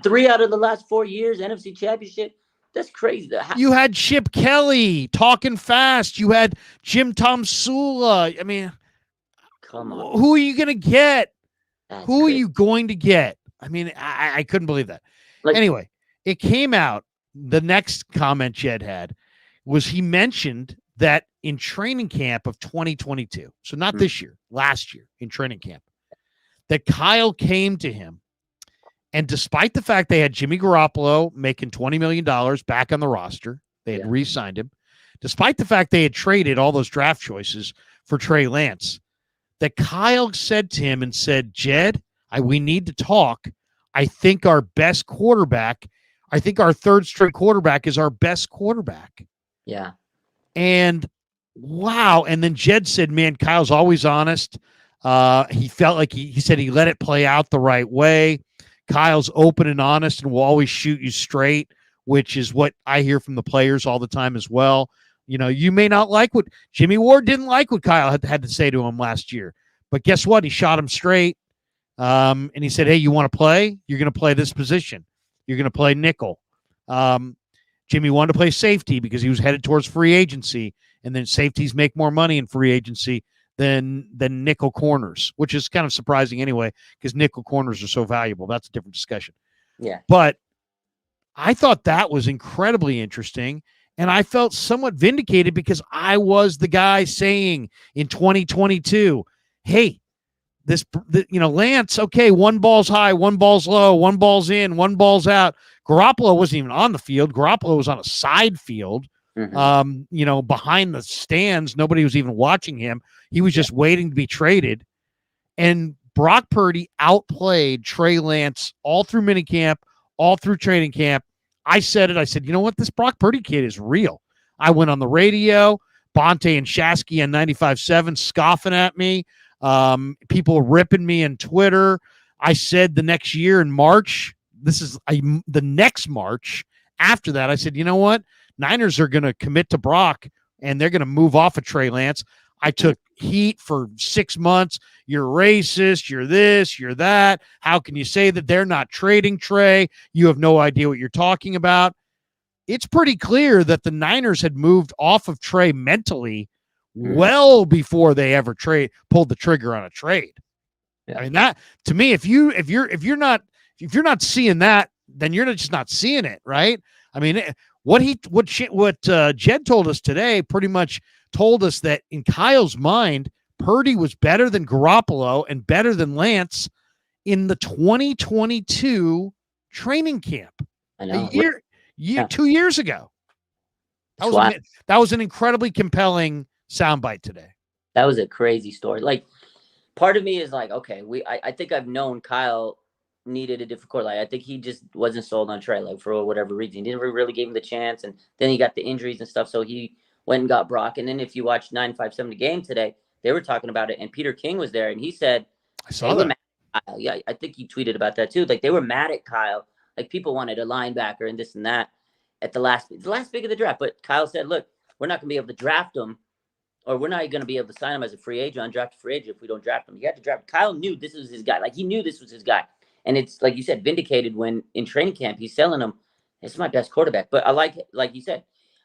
3 out of the last 4 years, NFC Championship. That's crazy. You had Chip Kelly talking fast. You had Jim Tom Sula. I mean, come on. Who are you going to get? Who are you going to get? I mean, I couldn't believe that. Anyway, it came out. The next comment Jed had was he mentioned that in training camp of 2022, so not this year, last year in training camp, that Kyle came to him, and despite the fact they had Jimmy Garoppolo making $20 million back on the roster, they had re-signed him, despite the fact they had traded all those draft choices for Trey Lance, that Kyle said to him and said, Jed, we need to talk. I think our best quarterback, I think our third string quarterback is our best quarterback. Yeah. And wow. And then Jed said, man, Kyle's always honest. He felt like he said he let it play out the right way. Kyle's open and honest and will always shoot you straight, which is what I hear from the players all the time as well. You may not like what Jimmy Ward didn't like what Kyle had to say to him last year, but guess what? He shot him straight. And he said, hey, you want to play? You're going to play this position. You're going to play nickel. Jimmy wanted to play safety because he was headed towards free agency, and then safeties make more money in free agency than nickel corners, which is kind of surprising anyway because nickel corners are so valuable. That's a different discussion. Yeah. But I thought that was incredibly interesting, and I felt somewhat vindicated because I was the guy saying in 2022, hey, Lance, okay, 1 ball's high, 1 ball's low, 1 ball's in, 1 ball's out. Garoppolo wasn't even on the field. Garoppolo was on a side field, behind the stands. Nobody was even watching him. He was just waiting to be traded. And Brock Purdy outplayed Trey Lance all through minicamp, all through training camp. I said it. I said, you know what? This Brock Purdy kid is real. I went on the radio, Bonte and Shasky on 95.7 scoffing at me. People ripping me on Twitter. I said the next year in March, this is the next March after that, I said, you know what? Niners are going to commit to Brock, and they're going to move off of Trey Lance. I took heat for 6 months. You're racist. You're this. You're that. How can you say that they're not trading Trey? You have no idea what you're talking about. It's pretty clear that the Niners had moved off of Trey mentally well before they ever pulled the trigger on a trade. Yeah. I mean, that to me, if you're not seeing that, then you're just not seeing it, right? I mean, what Jed told us today pretty much told us that in Kyle's mind, Purdy was better than Garoppolo and better than Lance in the 2022 training camp. I know. 2 years ago. That was an incredibly compelling soundbite today. That was a crazy story. Like, part of me is like, okay, I think I've known Kyle needed a different quarterback. I think he just wasn't sold on Trey, like, for whatever reason. He never really gave him the chance, and then he got the injuries and stuff, so he went and got Brock. And then if you watch 957 the game today, they were talking about it, and Peter King was there, and he said, I saw that. Mad at Kyle. Yeah, I think he tweeted about that too. Like, they were mad at Kyle. Like, people wanted a linebacker and this and that at the last pick of the draft. But Kyle said, look, we're not going to be able to draft him, or we're not going to be able to sign him as a free agent, undrafted free agent, if we don't draft him. You have to draft him. Kyle knew this was his guy. Like, he knew this was his guy. And it's, like you said, vindicated when in training camp he's selling him, this is my best quarterback. But I like you said,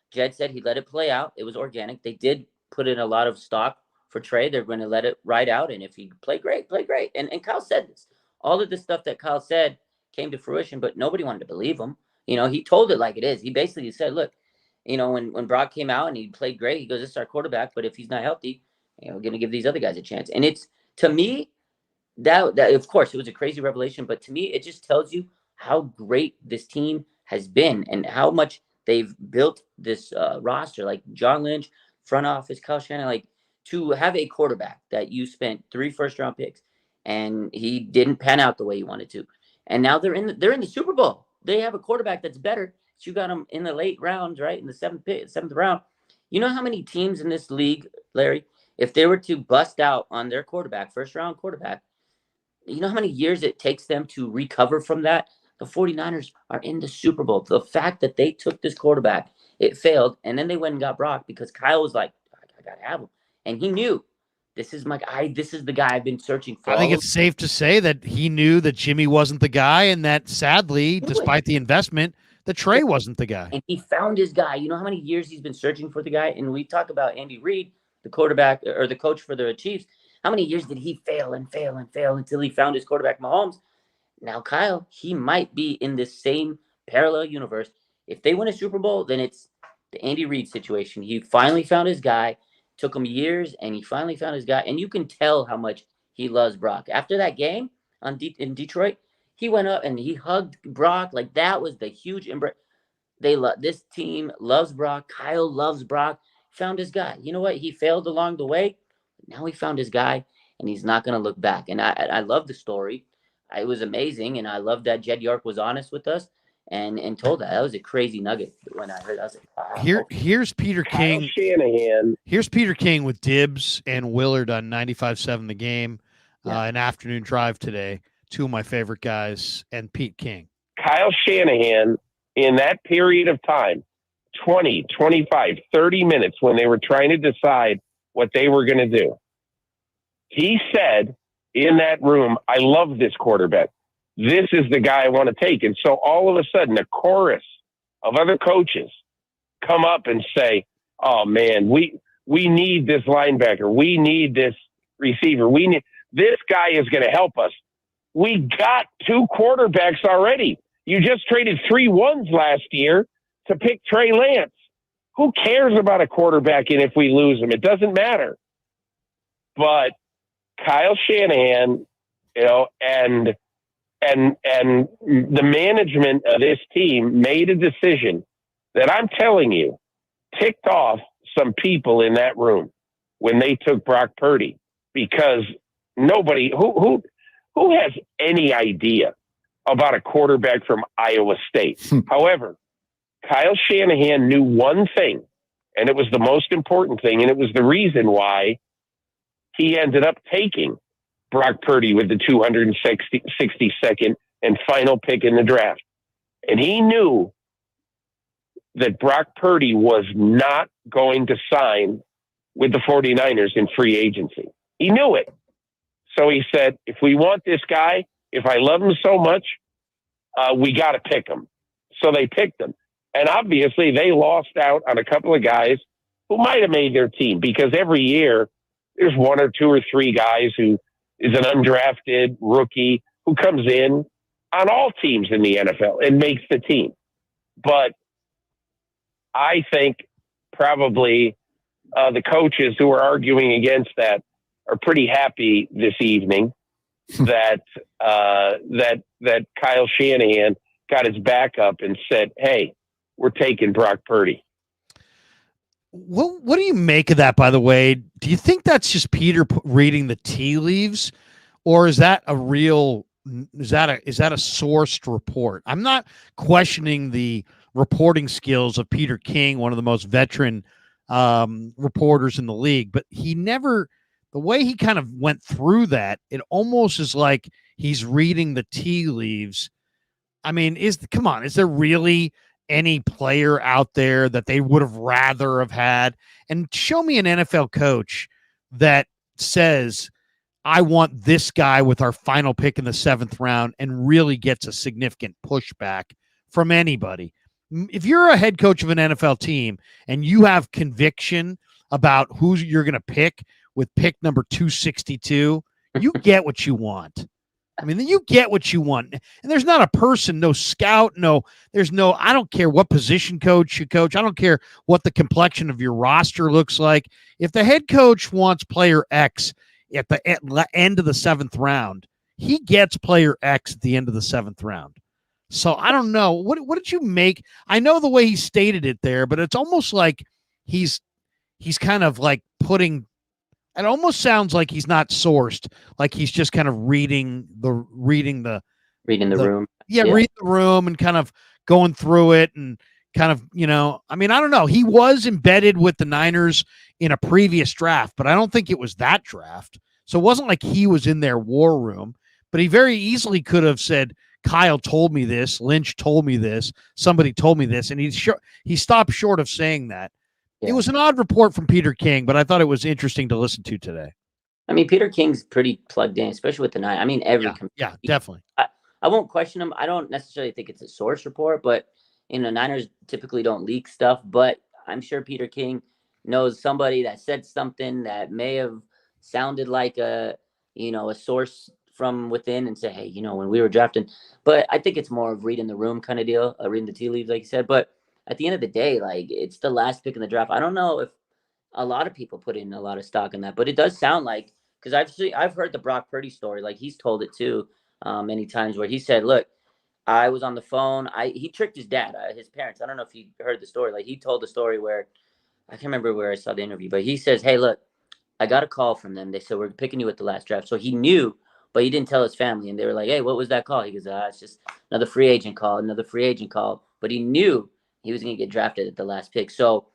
Jed said he let it play out. It was organic. They did put in a lot of stock for Trey. They're going to let it ride out. And if he play great, play great. And Kyle said this. All of the stuff that Kyle said came to fruition, but nobody wanted to believe him. You know, he told it like it is. He basically said, look, you know, when Brock came out and he played great, he goes, this is our quarterback, but if he's not healthy, you know, we're going to give these other guys a chance. And it's, to me, that of course, it was a crazy revelation, but to me, it just tells you how great this team has been and how much they've built this roster. Like John Lynch, front office, Kyle Shanahan, like, to have a quarterback that you spent 3 first-round picks and he didn't pan out the way you wanted to. And now they're in the Super Bowl. They have a quarterback that's better. So you got him in the late rounds, right? In the seventh round. You know how many teams in this league, Larry, if they were to bust out on their quarterback, first-round quarterback, you know how many years it takes them to recover from that? The 49ers are in the Super Bowl. The fact that they took this quarterback, it failed, and then they went and got Brock because Kyle was like, I got to have him. And he knew, this is the guy I've been searching for. I think it's safe to say that he knew that Jimmy wasn't the guy, and that sadly, despite the investment, that Trey wasn't the guy. And he found his guy. You know how many years he's been searching for the guy? And we talk about Andy Reid, the quarterback or the coach for the Chiefs. How many years did he fail until he found his quarterback, Mahomes? Now, Kyle, he might be in this same parallel universe. If they win a Super Bowl, then it's the Andy Reid situation. He finally found his guy. Took him years, and he finally found his guy. And you can tell how much he loves Brock. After that game in Detroit, he went up and he hugged Brock. Like, that was the huge embrace. This team loves Brock. Kyle loves Brock. Found his guy. You know what? He failed along the way. Now he found his guy, and he's not going to look back. And I love the story. It was amazing, and I love that Jed York was honest with us and told that. That was a crazy nugget when I heard. I was like, wow. Here's Peter King. Shanahan. Here's Peter King with Dibbs and Willard on 95.7 The Game, an afternoon drive today. 2 of my favorite guys, and Pete King. Kyle Shanahan, in that period of time, 20, 25, 30 minutes when they were trying to decide what they were going to do, he said in that room, I love this quarterback. This is the guy I want to take. And so all of a sudden, a chorus of other coaches come up and say, oh, man, we need this linebacker. We need this receiver. This guy is going to help us. We got 2 quarterbacks already. You just traded 3 ones last year to pick Trey Lance. Who cares about a quarterback and if we lose him? It doesn't matter. But Kyle Shanahan, you know, and the management of this team made a decision that I'm telling you ticked off some people in that room when they took Brock Purdy, because nobody who has any idea about a quarterback from Iowa State. However, Kyle Shanahan knew one thing, and it was the most important thing, and it was the reason why he ended up taking Brock Purdy with the 262nd and final pick in the draft. And he knew that Brock Purdy was not going to sign with the 49ers in free agency. He knew it. So he said, if we want this guy, if I love him so much, we got to pick him. So they picked him. And obviously they lost out on a couple of guys who might have made their team, because every year there's one or two or three guys who is an undrafted rookie who comes in on all teams in the NFL and makes the team. But I think probably the coaches who are arguing against that are pretty happy this evening that Kyle Shanahan got his back up and said, "Hey, we're taking Brock Purdy." What do you make of that, by the way? Do you think that's just Peter reading the tea leaves, or is that a real? Is that a sourced report? I'm not questioning the reporting skills of Peter King, one of the most veteran reporters in the league, but he never, the way he kind of went through that, it almost is like he's reading the tea leaves. I mean, is there really any player out there that they would have rather have had? And show me an NFL coach that says, I want this guy with our final pick in the 7th round, and really gets a significant pushback from anybody. If you're a head coach of an NFL team and you have conviction about who you're going to pick with pick number 262, you get what you want. I mean, you get what you want. And there's not a person, no scout, I don't care what position coach you coach. I don't care what the complexion of your roster looks like. If the head coach wants player X at the end of the 7th round, he gets player X at the end of the 7th round. So I don't know. What did you make? I know the way he stated it there, but it's almost like he's kind of like putting, it almost sounds like he's not sourced, like he's just kind of reading the room. Yeah, reading the room and kind of going through it and kind of, I mean, I don't know. He was embedded with the Niners in a previous draft, but I don't think it was that draft. So it wasn't like he was in their war room, but he very easily could have said, Kyle told me this, Lynch told me this, somebody told me this, and he stopped short of saying that. Yeah. It was an odd report from Peter King, but I thought it was interesting to listen to today. I mean, Peter King's pretty plugged in, especially with the Niners. I mean, yeah, definitely. I won't question him. I don't necessarily think it's a source report, but Niners typically don't leak stuff. But I'm sure Peter King knows somebody that said something that may have sounded like a source from within and say, hey, when we were drafting. But I think it's more of reading the room kind of deal, reading the tea leaves, like you said. But at the end of the day, like, it's the last pick in the draft. I don't know if a lot of people put in a lot of stock in that, but it does sound like, because I've heard the Brock Purdy story, like he's told it too many times, where he said, look, I was on the phone. He tricked his dad, his parents. I don't know if you heard the story. Like, he told the story where, I can't remember where I saw the interview, but he says, hey, look, I got a call from them. They said, we're picking you at the last draft. So he knew, but he didn't tell his family. And they were like, hey, what was that call? He goes, it's just another free agent call. But he knew he was going to get drafted at the last pick. So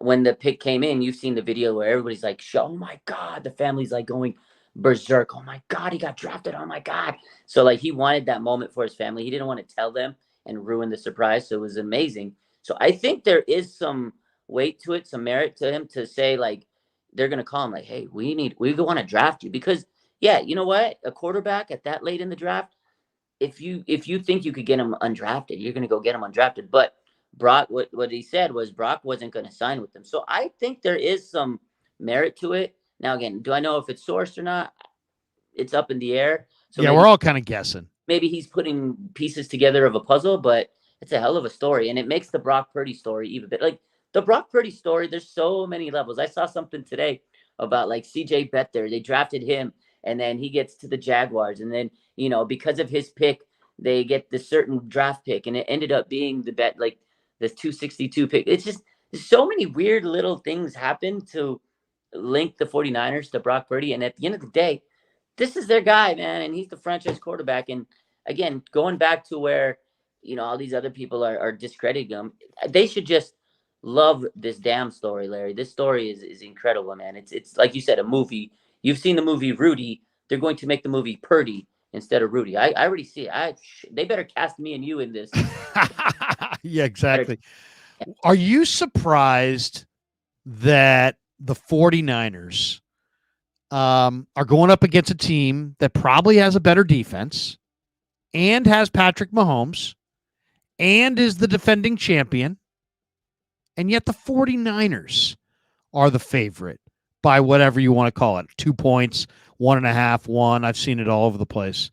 when the pick came in, you've seen the video where everybody's like, oh my God, the family's like going berserk. Oh my God, he got drafted. Oh my God. So like, he wanted that moment for his family. He didn't want to tell them and ruin the surprise. So it was amazing. So I think there is some weight to it, some merit to him to say, like, they're going to call him like, hey, we want to draft you, because yeah, you know what? A quarterback at that late in the draft, if you think you could get him undrafted, you're going to go get him undrafted. But Brock, what he said was Brock wasn't going to sign with them. So I think there is some merit to it. Now, again, do I know if it's sourced or not? It's up in the air. So yeah, we're all kind of guessing. Maybe he's putting pieces together of a puzzle, but it's a hell of a story. And it makes the Brock Purdy story even bit. Like, the Brock Purdy story, there's so many levels. I saw something today about, like, CJ Beathard. They drafted him, and then he gets to the Jaguars. And then, because of his pick, they get this certain draft pick, and it ended up being the 262 pick. It's just, there's so many weird little things happen to link the 49ers to Brock Purdy. And at the end of the day, this is their guy, man. And he's the franchise quarterback. And again, going back to where, all these other people are discrediting him, they should just love this damn story, Larry. This story is incredible, man. It's like you said, a movie. You've seen the movie Rudy. They're going to make the movie Purdy instead of Rudy. I already see it. They better cast me and you in this. Yeah, exactly. Are you surprised that the 49ers are going up against a team that probably has a better defense and has Patrick Mahomes and is the defending champion, and yet the 49ers are the favorite by whatever you want to call it, 2 points, 1.5, 1. I've seen it all over the place.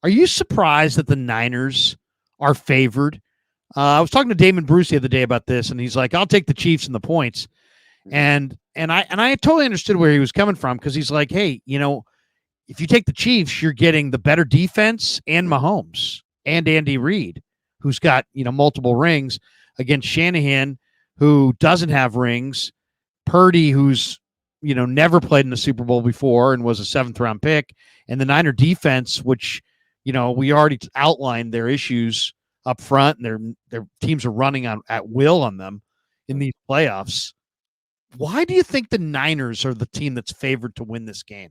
Are you surprised that the Niners are favored? I was talking to Damon Bruce the other day about this, and he's like, "I'll take the Chiefs and the points." And I totally understood where he was coming from, because he's like, "Hey, if you take the Chiefs, you're getting the better defense and Mahomes and Andy Reid, who's got multiple rings, against Shanahan, who doesn't have rings, Purdy, who's never played in the Super Bowl before and was a 7th-round pick, and the Niner defense, which we already outlined their issues up front, and their teams are running at will on them in these playoffs. Why do you think the Niners are the team that's favored to win this game?"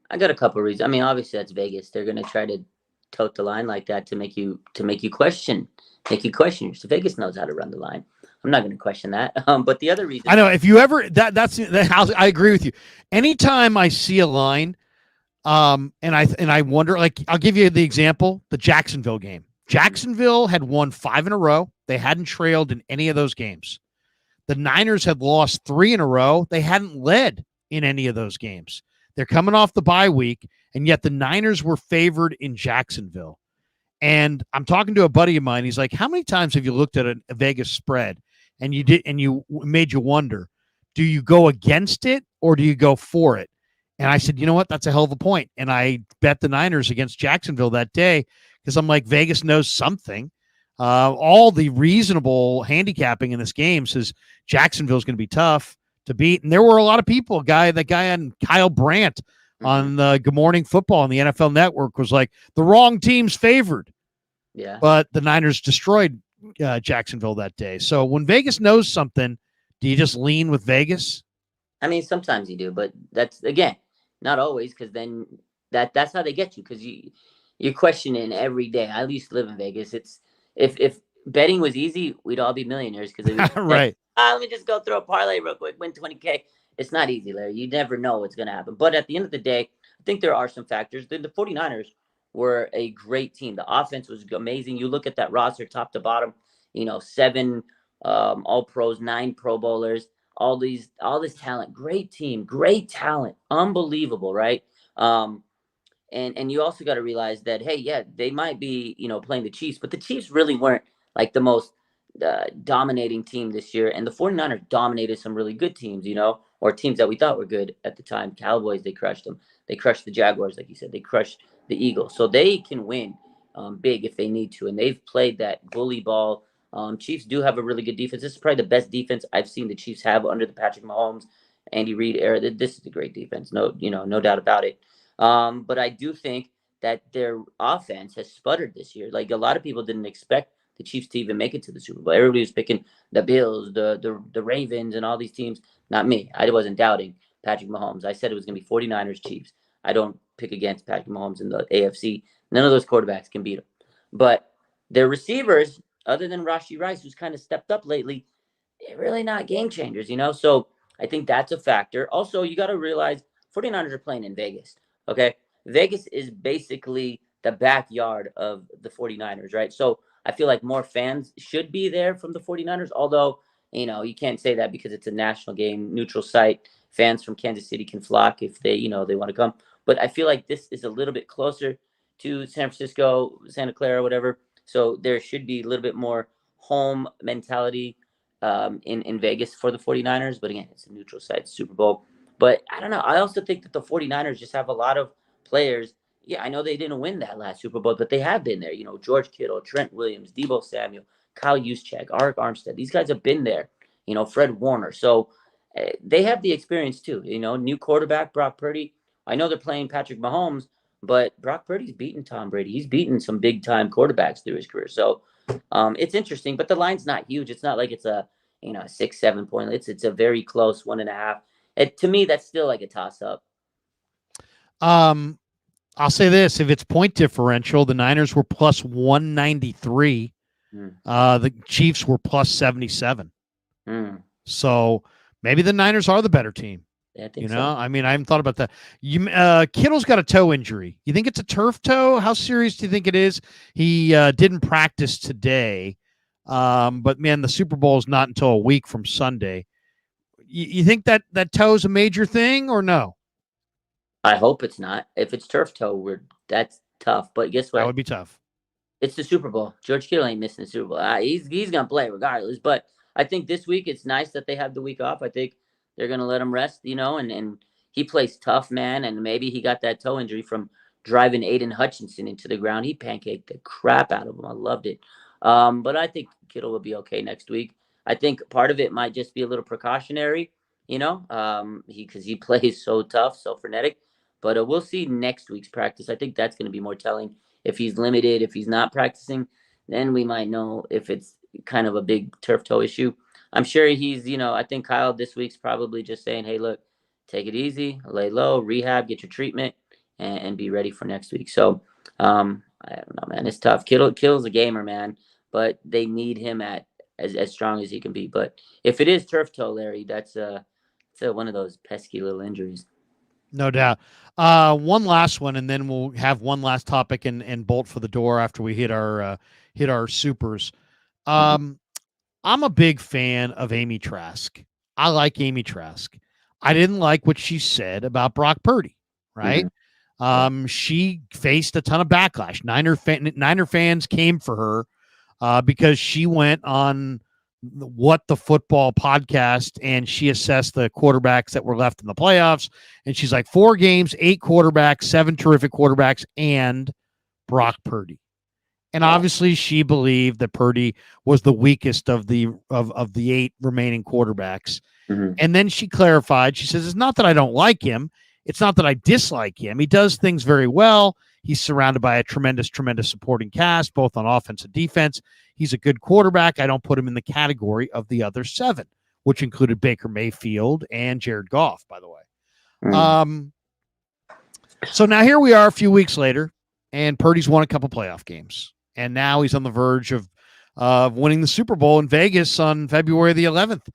I got a couple of reasons. I mean, obviously that's Vegas. They're going to try to tote the line like that to make you question. So Vegas knows how to run the line. I'm not going to question that. But the other reason, I know, if you ever that's I agree with you. Anytime I see a line, and I wonder, like, I'll give you the example, the Jacksonville game. Jacksonville had won 5 in a row. They hadn't trailed in any of those games. The Niners had lost 3 in a row. They hadn't led in any of those games. They're coming off the bye week, and yet the Niners were favored in Jacksonville. And I'm talking to a buddy of mine. He's like, "How many times have you looked at a Vegas spread and you made you wonder, do you go against it or do you go for it?" And I said, "You know what? That's a hell of a point." And I bet the Niners against Jacksonville that day, because I'm like, Vegas knows something. All the reasonable handicapping in this game says Jacksonville's going to be tough to beat. And there were a lot of people. That guy on Kyle Brandt on Good Morning Football on the NFL Network was like, the wrong team's favored. Yeah. But the Niners destroyed Jacksonville that day. So when Vegas knows something, do you just lean with Vegas? I mean, sometimes you do, but that's, again, not always, because then that's how they get you, because you're questioning every day. I used to live in Vegas. It's if betting was easy, we'd all be millionaires, because it was right. Let me just go throw a parlay real quick, win 20K. It's not easy, Larry. You never know what's going to happen. But at the end of the day, I think there are some factors. The 49ers were a great team. The offense was amazing. You look at that roster top to bottom, 7 all pros, 9 Pro Bowlers, all this talent, great team, great talent, unbelievable, right? And you also got to realize that, hey, yeah, they might be, playing the Chiefs, but the Chiefs really weren't like the most dominating team this year. And the 49ers dominated some really good teams, or teams that we thought were good at the time. Cowboys, they crushed them. They crushed the Jaguars, like you said. They crushed the Eagles. So they can win big if they need to. And they've played that bully ball. Chiefs do have a really good defense. This is probably the best defense I've seen the Chiefs have under the Patrick Mahomes, Andy Reid era. This is a great defense. No doubt about it. But I do think that their offense has sputtered this year. Like, a lot of people didn't expect the Chiefs to even make it to the Super Bowl. Everybody was picking the Bills, the Ravens, and all these teams. Not me. I wasn't doubting Patrick Mahomes. I said it was going to be 49ers Chiefs. I don't pick against Patrick Mahomes in the AFC. None of those quarterbacks can beat him. But their receivers, other than Rashee Rice, who's kind of stepped up lately, they're really not game changers, So I think that's a factor. Also, you got to realize 49ers are playing in Vegas. Okay. Vegas is basically the backyard of the 49ers, right? So I feel like more fans should be there from the 49ers, although, you can't say that because it's a national game, neutral site. Fans from Kansas City can flock if they want to come. But I feel like this is a little bit closer to San Francisco, Santa Clara, whatever. So there should be a little bit more home mentality in Vegas for the 49ers. But again, it's a neutral site, Super Bowl. But I don't know. I also think that the 49ers just have a lot of players. Yeah, I know they didn't win that last Super Bowl, but they have been there. George Kittle, Trent Williams, Deebo Samuel, Kyle Juszczyk, Arik Armstead. These guys have been there. Fred Warner. So they have the experience too. New quarterback, Brock Purdy. I know they're playing Patrick Mahomes, but Brock Purdy's beaten Tom Brady. He's beaten some big-time quarterbacks through his career. So it's interesting, but the line's not huge. It's not like it's a 6-7 point. It's a very close 1.5. To me, that's still like a toss-up. I'll say this: if it's point differential, the Niners were plus 193 The Chiefs were plus 77. So maybe the Niners are the better team. Yeah, I think so. I mean, I haven't thought about that. Kittle's got a toe injury. You think it's a turf toe? How serious do you think it is? He didn't practice today, but man, the Super Bowl is not until a week from Sunday. You think that toe is a major thing or no? I hope it's not. If it's turf toe, that's tough. But guess what? That would be tough. It's the Super Bowl. George Kittle ain't missing the Super Bowl. He's gonna play regardless. But I think this week it's nice that they have the week off. I think they're gonna let him rest, and he plays tough, man. And maybe he got that toe injury from driving Aiden Hutchinson into the ground. He pancaked the crap out of him. I loved it. But I think Kittle will be okay next week. I think part of it might just be a little precautionary, because he plays so tough, so frenetic. But we'll see next week's practice. I think that's going to be more telling. If he's limited, if he's not practicing, then we might know if it's kind of a big turf toe issue. I'm sure he's, I think Kyle this week's probably just saying, hey, look, take it easy, lay low, rehab, get your treatment, and be ready for next week. So I don't know, man. It's tough. Kittle's a gamer, man, but they need him as strong as he can be. But if it is turf toe, Larry, that's one of those pesky little injuries. No doubt. One last one, and then we'll have one last topic and bolt for the door after we hit our supers. I'm a big fan of Amy Trask. I like Amy Trask. I didn't like what she said about Brock Purdy, right? She faced a ton of backlash. Niner fans came for her because she went on What the Football podcast and she assessed the quarterbacks that were left in the playoffs. And she's like 4 games, 8 quarterbacks, 7 terrific quarterbacks, and Brock Purdy. And obviously she believed that Purdy was the weakest of the 8 remaining quarterbacks. And then she clarified, she says, it's not that I don't like him. It's not that I dislike him. He does things very well. He's surrounded by a tremendous, tremendous supporting cast, both on offense and defense. He's a good quarterback. I don't put him in the category of the other 7, which included Baker Mayfield and Jared Goff, by the way. So now here we are a few weeks later, and Purdy's won a couple playoff games. And now he's on the verge of winning the Super Bowl in Vegas on February the 11th.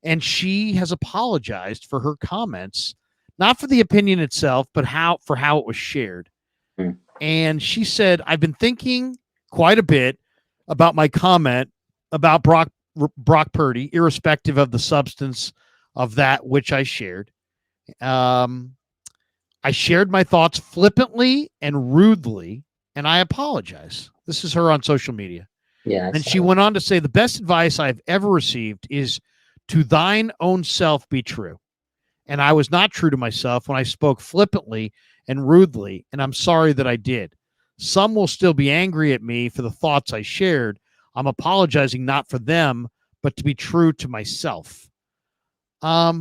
And she has apologized for her comments, not for the opinion itself, but for how it was shared. And she said, I've been thinking quite a bit about my comment about Brock Purdy, irrespective of the substance of that which I shared. I shared my thoughts flippantly and rudely, and I apologize. This is her on social media. Yeah. And she went on to say, the best advice I've ever received is to thine own self be true. And I was not true to myself when I spoke flippantly and rudely, and I'm sorry that I did. Some will still be angry at me for the thoughts I shared. I'm apologizing not for them, but to be true to myself. What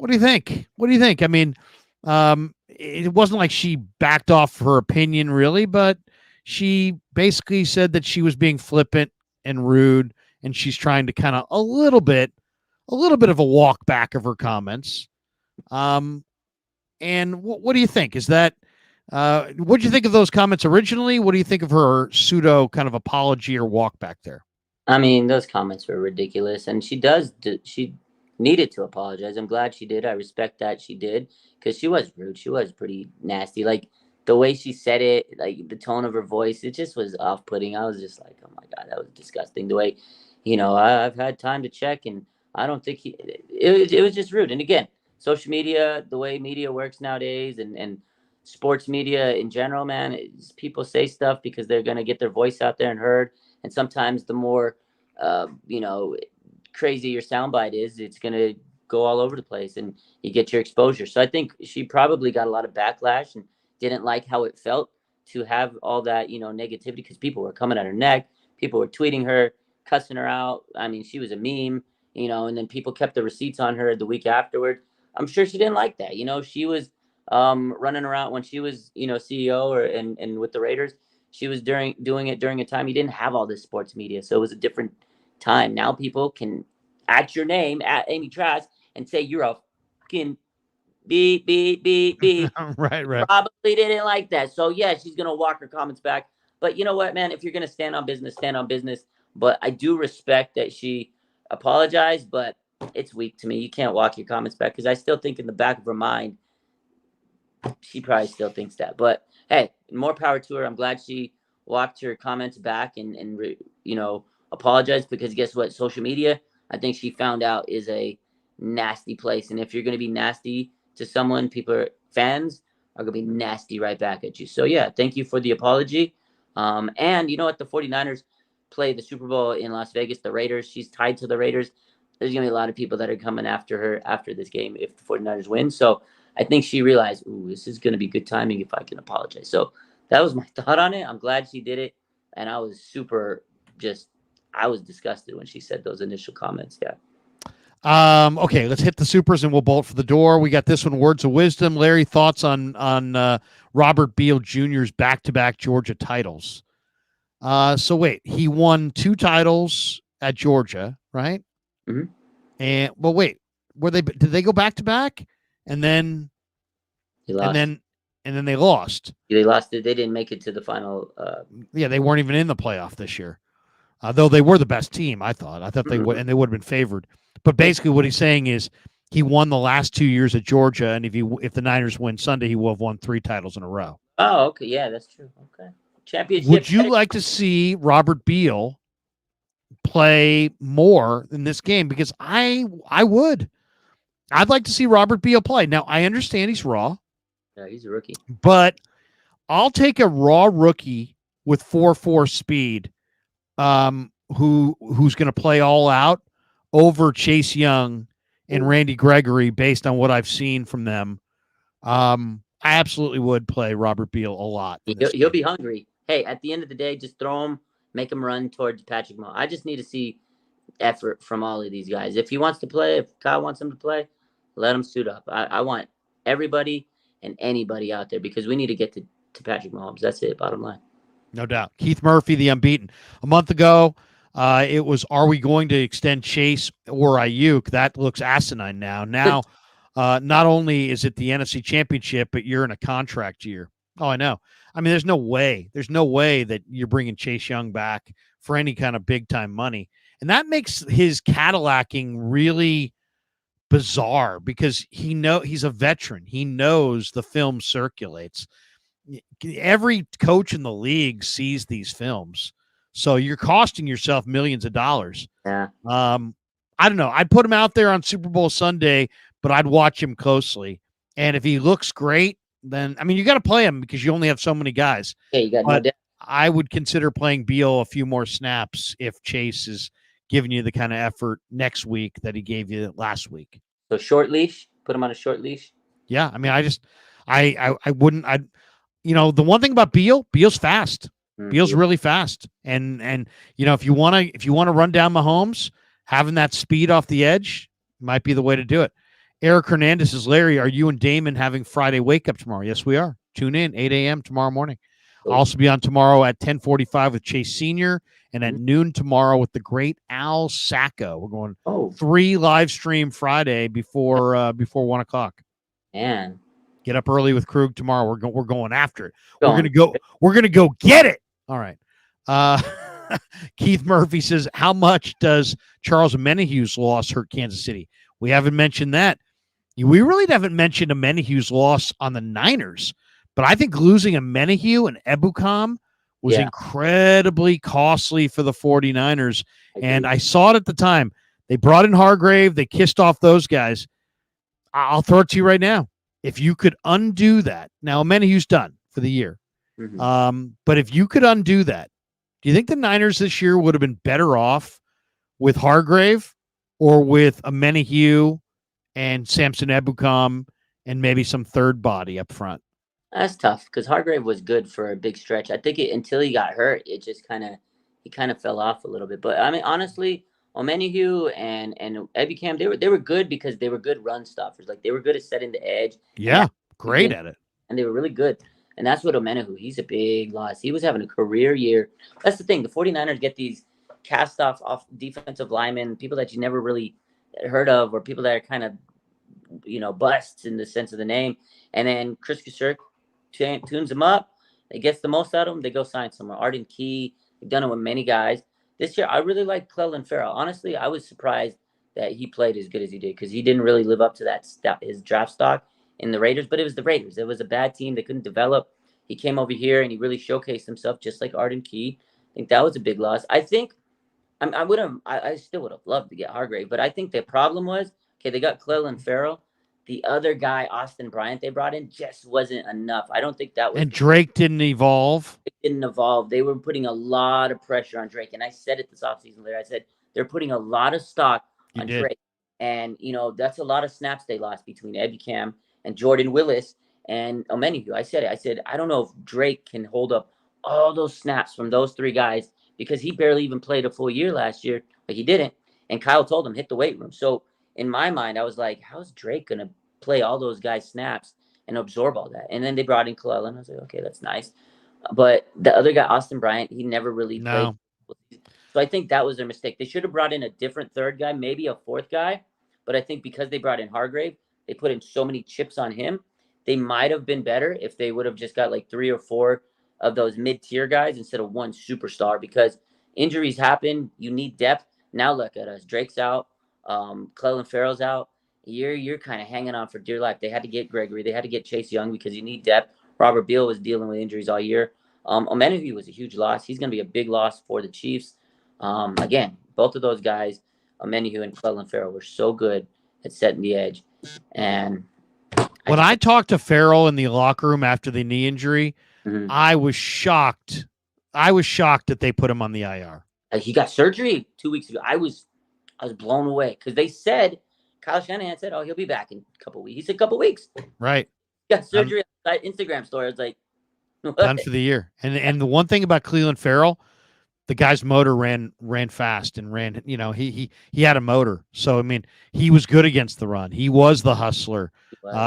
do you think? What do you think? I mean, it wasn't like she backed off her opinion, really, but she basically said that she was being flippant and rude, and she's trying to kind of a little bit of a walk back of her comments. And what do you think? Is that what do you think of those comments originally? What do you think of her pseudo kind of apology or walk back there? I mean, those comments were ridiculous, and she needed to apologize. I'm glad she did. I respect that she did, because she was rude. She was pretty nasty. Like the way she said it, like the tone of her voice, it just was off-putting. I was just like, oh my God, that was disgusting. The way, I've had time to check, and I don't think it was just rude. And again, social media, the way media works nowadays, and sports media in general, man, people say stuff because they're going to get their voice out there and heard. And sometimes the more, crazy your soundbite is, it's going to go all over the place and you get your exposure. So I think she probably got a lot of backlash and didn't like how it felt to have all that, negativity, because people were coming at her neck. People were tweeting her, cussing her out. I mean, she was a meme, and then people kept the receipts on her the week afterward. I'm sure she didn't like that. She was running around when she was, CEO and with the Raiders. She was doing it during a time you didn't have all this sports media. So it was a different time. Now people can at your name, at Amy Trask, and say you're a fucking beep. Right. Probably didn't like that. So yeah, she's gonna walk her comments back. But you know what, man? If you're gonna stand on business, stand on business. But I do respect that she apologized, but it's weak to me. You can't walk your comments back because I still think in the back of her mind, she probably still thinks that. But hey, more power to her. I'm glad she walked her comments back and apologized, because guess what? Social media, I think she found out, is a nasty place. And if you're going to be nasty to someone, fans are going to be nasty right back at you. So yeah, thank you for the apology. And you know what? The 49ers play the Super Bowl in Las Vegas, the Raiders. She's tied to the Raiders. There's going to be a lot of people that are coming after her after this game if the 49ers win. So I think she realized, ooh, this is going to be good timing if I can apologize. So that was my thought on it. I'm glad she did it. And I was I was disgusted when she said those initial comments. Yeah. Okay, let's hit the supers and we'll bolt for the door. We got this one, words of wisdom. Larry, thoughts on Robert Beal Jr.'s back-to-back Georgia titles. So wait, he won 2 titles at Georgia, right? Mm-hmm. And wait, did they go back-to-back? And then He lost. and then they lost. They lost it. They didn't make it to the final. Yeah, they weren't even in the playoff this year. Though they were the best team, I thought they would, and they would have been favored. But basically, what he's saying is he won the last 2 years at Georgia, and if the Niners win Sunday, he will have won 3 titles in a row. Oh, okay, yeah, that's true. Okay, championship. Would you like to see Robert Beal play more in this game? Because I would. I'd like to see Robert Beal play. Now I understand he's raw. Yeah, he's a rookie. But I'll take a raw rookie with 4.4 speed. Who's going to play all out over Chase Young and Randy Gregory based on what I've seen from them. I absolutely would play Robert Beal a lot. He'll be hungry. Hey, at the end of the day, just throw him, make him run towards Patrick Mahomes. I just need to see effort from all of these guys. If he wants to play, if Kyle wants him to play, let him suit up. I want everybody and anybody out there because we need to get to Patrick Mahomes. That's it, bottom line. No doubt. Keith Murphy, the unbeaten. A month ago, it was, are we going to extend Chase or Ayuk? That looks asinine now. Now, not only is it the NFC Championship, but you're in a contract year. Oh, I know. I mean, there's no way. There's no way that you're bringing Chase Young back for any kind of big-time money. And that makes his Cadillacing really bizarre because he's a veteran. He knows the film circulates. Every coach in the league sees these films. So you're costing yourself millions of dollars. Yeah. I don't know. I'd put him out there on Super Bowl Sunday, but I'd watch him closely. And if he looks great, then, I mean, you got to play him because you only have so many guys. Yeah, you got no doubt. I would consider playing Beal a few more snaps if Chase is giving you the kind of effort next week that he gave you last week. So short leash, put him on a short leash. Yeah. I mean, I wouldn't, the one thing about Beal's fast. Beal's really fast. And if you want to run down Mahomes, having that speed off the edge might be the way to do it. Eric Hernandez says, Larry, are you and Damon having Friday wake up tomorrow? Yes, we are. Tune in 8 a.m. tomorrow morning. I'll also be on tomorrow at 10:45 with Chase Sr. and at noon tomorrow with the great Al Sacco. We're going 3 live stream Friday before 1 o'clock. Man. Get up early with Krug tomorrow. We're going after it. We're gonna go get it. All right. Keith Murphy says, how much does Charles Menahue's loss hurt Kansas City? We haven't mentioned that. We really haven't mentioned a Menahue's loss on the Niners, but I think losing a Menahue and Ebukam was incredibly costly for the 49ers. And I saw it at the time. They brought in Hargrave. They kissed off those guys. I'll throw it to you right now. If you could undo that, now Menahue's done for the year. But if you could undo that, do you think the Niners this year would have been better off with Hargrave or with a Menahue and Samson Ebukam and maybe some third body up front? That's tough because Hargrave was good for a big stretch. I think until he got hurt, he kind of fell off a little bit. But I mean, honestly, Menahue and Ebukam, they were good because they were good run stuffers. Like they were good at setting the edge. Yeah, great at it. And they were really good. And that's what Menahue, he's a big loss. He was having a career year. That's the thing. The 49ers get these cast off defensive linemen, people that you never really heard of, or people that are kind of, busts in the sense of the name. And then Chris Kusurk tunes them up. that gets the most out of them, they go sign somewhere. Arden Key, they've done it with many guys. This year, I really like Clelin Ferrell. Honestly, I was surprised that he played as good as he did because he didn't really live up to his draft stock in the Raiders. But it was the Raiders. It was a bad team. They couldn't develop. He came over here and he really showcased himself just like Arden Key. I think that was a big loss. I think I still would have loved to get Hargrave, but I think the problem was, okay, they got Clelin Ferrell. The other guy, Austin Bryant, they brought in just wasn't enough. I don't think that was. And Drake didn't evolve. It didn't evolve. They were putting a lot of pressure on Drake. And I said it this offseason later. I said they're putting a lot of stock on Drake. And, that's a lot of snaps they lost between Ebicam and Jordan Willis and Omenihu. I said it. I said, I don't know if Drake can hold up all those snaps from those three guys because he barely even played a full year last year, but he didn't. And Kyle told him, hit the weight room. So in my mind, I was like, how's Drake going to play all those guys' snaps and absorb all that? And then they brought in Clelin. I was like, okay, that's nice. But the other guy, Austin Bryant, he never really played. So I think that was their mistake. They should have brought in a different third guy, maybe a fourth guy. But I think because they brought in Hargrave, they put in so many chips on him. They might have been better if they would have just got like 3 or 4 of those mid-tier guys instead of one superstar, because injuries happen. You need depth. Now look at us. Drake's out. Clelin Ferrell's out. You're kind of hanging on for dear life. They had to get Gregory. They had to get Chase Young because you need depth. Robert Beal was dealing with injuries all year. Omenihu was a huge loss. He's going to be a big loss for the Chiefs. Again, both of those guys, Omenihu and Clelin Ferrell, were so good at setting the edge. And when I talked to Ferrell in the locker room after the knee injury, I was shocked. I was shocked that they put him on the IR. He got surgery 2 weeks ago. I was blown away because they said, Kyle Shanahan said, he'll be back in a couple weeks. He said a couple weeks. Right. He got surgery on that Instagram story. I was like, what? Done for the year. And the one thing about Clelin Ferrell, the guy's motor ran fast and ran, he had a motor. So, I mean, he was good against the run. He was the hustler.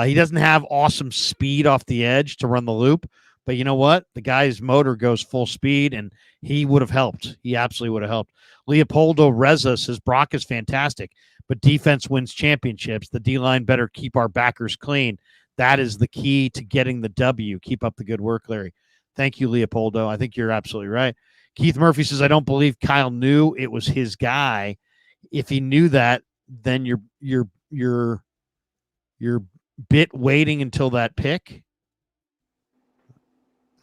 He doesn't have awesome speed off the edge to run the loop, but you know what? The guy's motor goes full speed, and he would have helped. He absolutely would have helped. Leopoldo Reza says Brock is fantastic, but defense wins championships. The D-line better keep our backers clean. That is the key to getting the W. Keep up the good work, Larry. Thank you, Leopoldo. I think you're absolutely right. Keith Murphy says, I don't believe Kyle knew it was his guy. If he knew that, then you're bit waiting until that pick.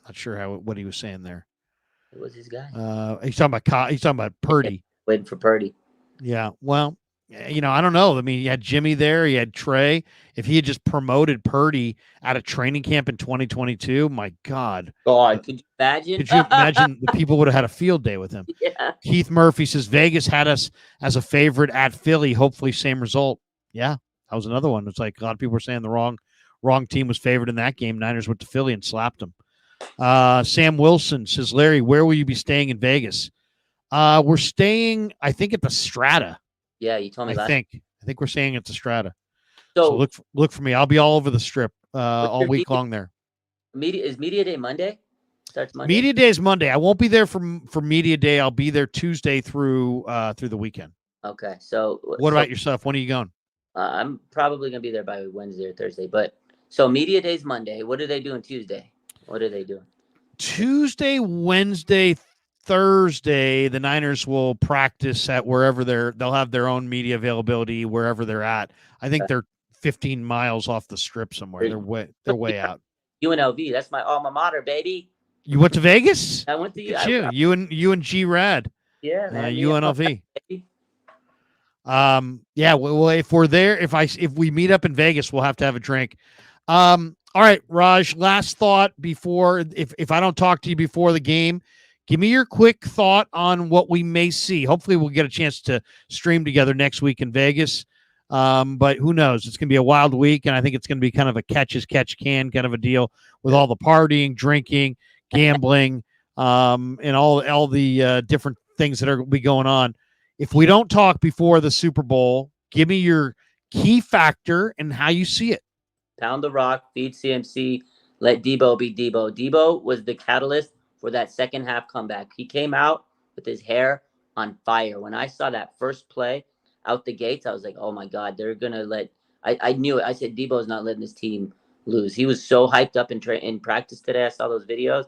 Not sure what he was saying there. It was his guy. He's talking about Purdy. Waiting for Purdy. Yeah. Well, I don't know. I mean, you had Jimmy there. You had Trey. If he had just promoted Purdy out of training camp in 2022, my God. God, could you imagine? Could you imagine the people would have had a field day with him? Yeah. Keith Murphy says Vegas had us as a favorite at Philly. Hopefully same result. Yeah, that was another one. It's like a lot of people were saying the wrong team was favored in that game. Niners went to Philly and slapped them. Sam Wilson says, Larry, where will you be staying in Vegas? We're staying, I think, at the Strata. Yeah, you told me that. I think we're staying at the Strata. So look for me. I'll be all over the strip all week long there. Is Media Day Monday? Starts Monday. Media Day is Monday. I won't be there for Media Day. I'll be there Tuesday through the weekend. Okay. So what about yourself? When are you going? I'm probably gonna be there by Wednesday or Thursday. But so Media Day's Monday. What are they doing Tuesday? What are they doing? Tuesday, Wednesday, Thursday, the Niners will practice at wherever they'll have their own media availability wherever they're at. I think they're 15 miles off the strip somewhere. They're way out. UNLV, that's my alma mater, baby. You went to Vegas? I went to you and G Rad. Yeah, man. UNLV. Yeah. Well, if we're there, if we meet up in Vegas, we'll have to have a drink. All right, Raj. Last thought before, if I don't talk to you before the game, give me your quick thought on what we may see. Hopefully, we'll get a chance to stream together next week in Vegas. But who knows? It's going to be a wild week, and I think it's going to be kind of a catch-as-catch-can kind of a deal with all the partying, drinking, gambling, and all the different things that are be going on. If we don't talk before the Super Bowl, give me your key factor and how you see it. Pound the rock, feed CMC, let Debo be Debo. Debo was the catalyst for that second half comeback. He came out with his hair on fire. When I saw that first play out the gates, I was like, oh my God, they're going to let, I knew it. I said, Debo's not letting this team lose. He was so hyped up in practice today. I saw those videos.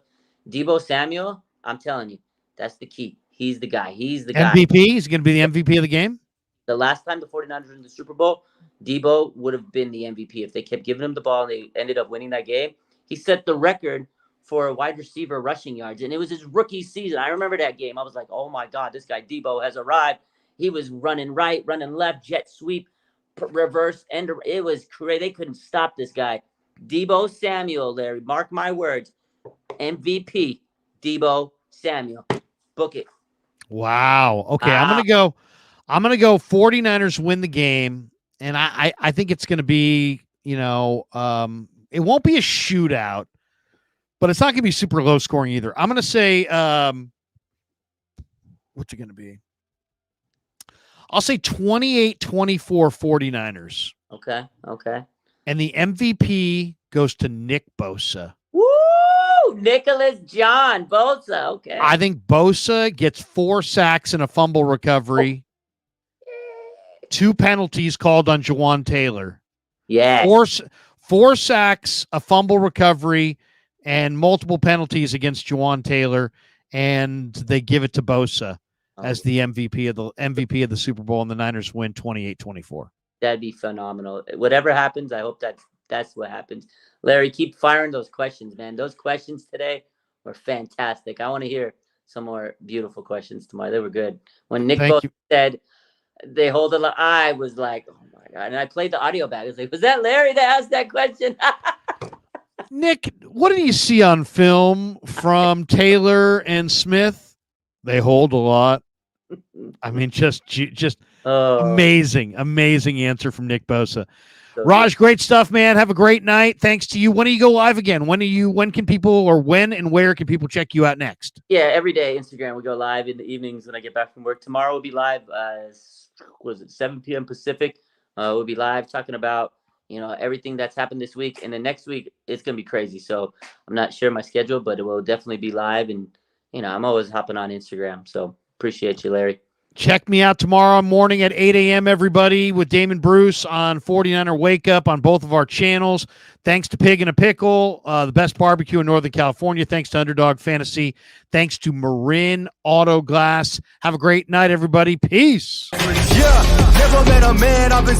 Debo Samuel, I'm telling you, that's the key. He's the guy. He's the guy. MVP? He's going to be the MVP of the game? The last time the 49ers were in the Super Bowl, Debo would have been the MVP if they kept giving him the ball and they ended up winning that game. He set the record for a wide receiver rushing yards, and it was his rookie season. I remember that game. I was like, oh, my God, this guy Debo has arrived. He was running right, running left, jet sweep, reverse, and it was crazy. They couldn't stop this guy. Debo Samuel, Larry, mark my words, MVP, Debo Samuel. Book it. Wow. Okay, I'm going to go 49ers win the game, and I think it's going to be, it won't be a shootout, but it's not going to be super low scoring either. I'm going to say what's it going to be? I'll say 28-24 49ers. Okay. And the MVP goes to Nick Bosa. Woo! Nicholas John Bosa. Okay. I think Bosa gets 4 sacks and a fumble recovery. 2 penalties called on Jawan Taylor. Yeah. 4 sacks, a fumble recovery, and multiple penalties against Jawan Taylor, and they give it to Bosa as the MVP of the Super Bowl, and the Niners win 28-24. That'd be phenomenal. Whatever happens, I hope that's what happens. Larry, keep firing those questions, man. Those questions today were fantastic. I want to hear some more beautiful questions tomorrow. They were good. When Nick Bosa said they hold a lot, I was like, oh my God. And I played the audio back. I was like, was that Larry that asked that question? Nick, what did you see on film from Taylor and Smith? They hold a lot. I mean, just amazing answer from Nick Bosa. So Raj, great stuff, man. Have a great night. Thanks to you. When do you go live again? When and where can people check you out next? Yeah, every day, Instagram. We go live in the evenings when I get back from work. Tomorrow we'll be live, 7 p.m. Pacific. We'll be live talking about, everything that's happened this week. And then next week, it's going to be crazy. So I'm not sure my schedule, but it will definitely be live. And, I'm always hopping on Instagram. So appreciate you, Larry. Check me out tomorrow morning at 8 a.m., everybody, with Damon Bruce on 49er Wake Up on both of our channels. Thanks to Pig and a Pickle, the best barbecue in Northern California. Thanks to Underdog Fantasy. Thanks to Marin Auto Glass. Have a great night, everybody. Peace. Yeah, never met a man I've been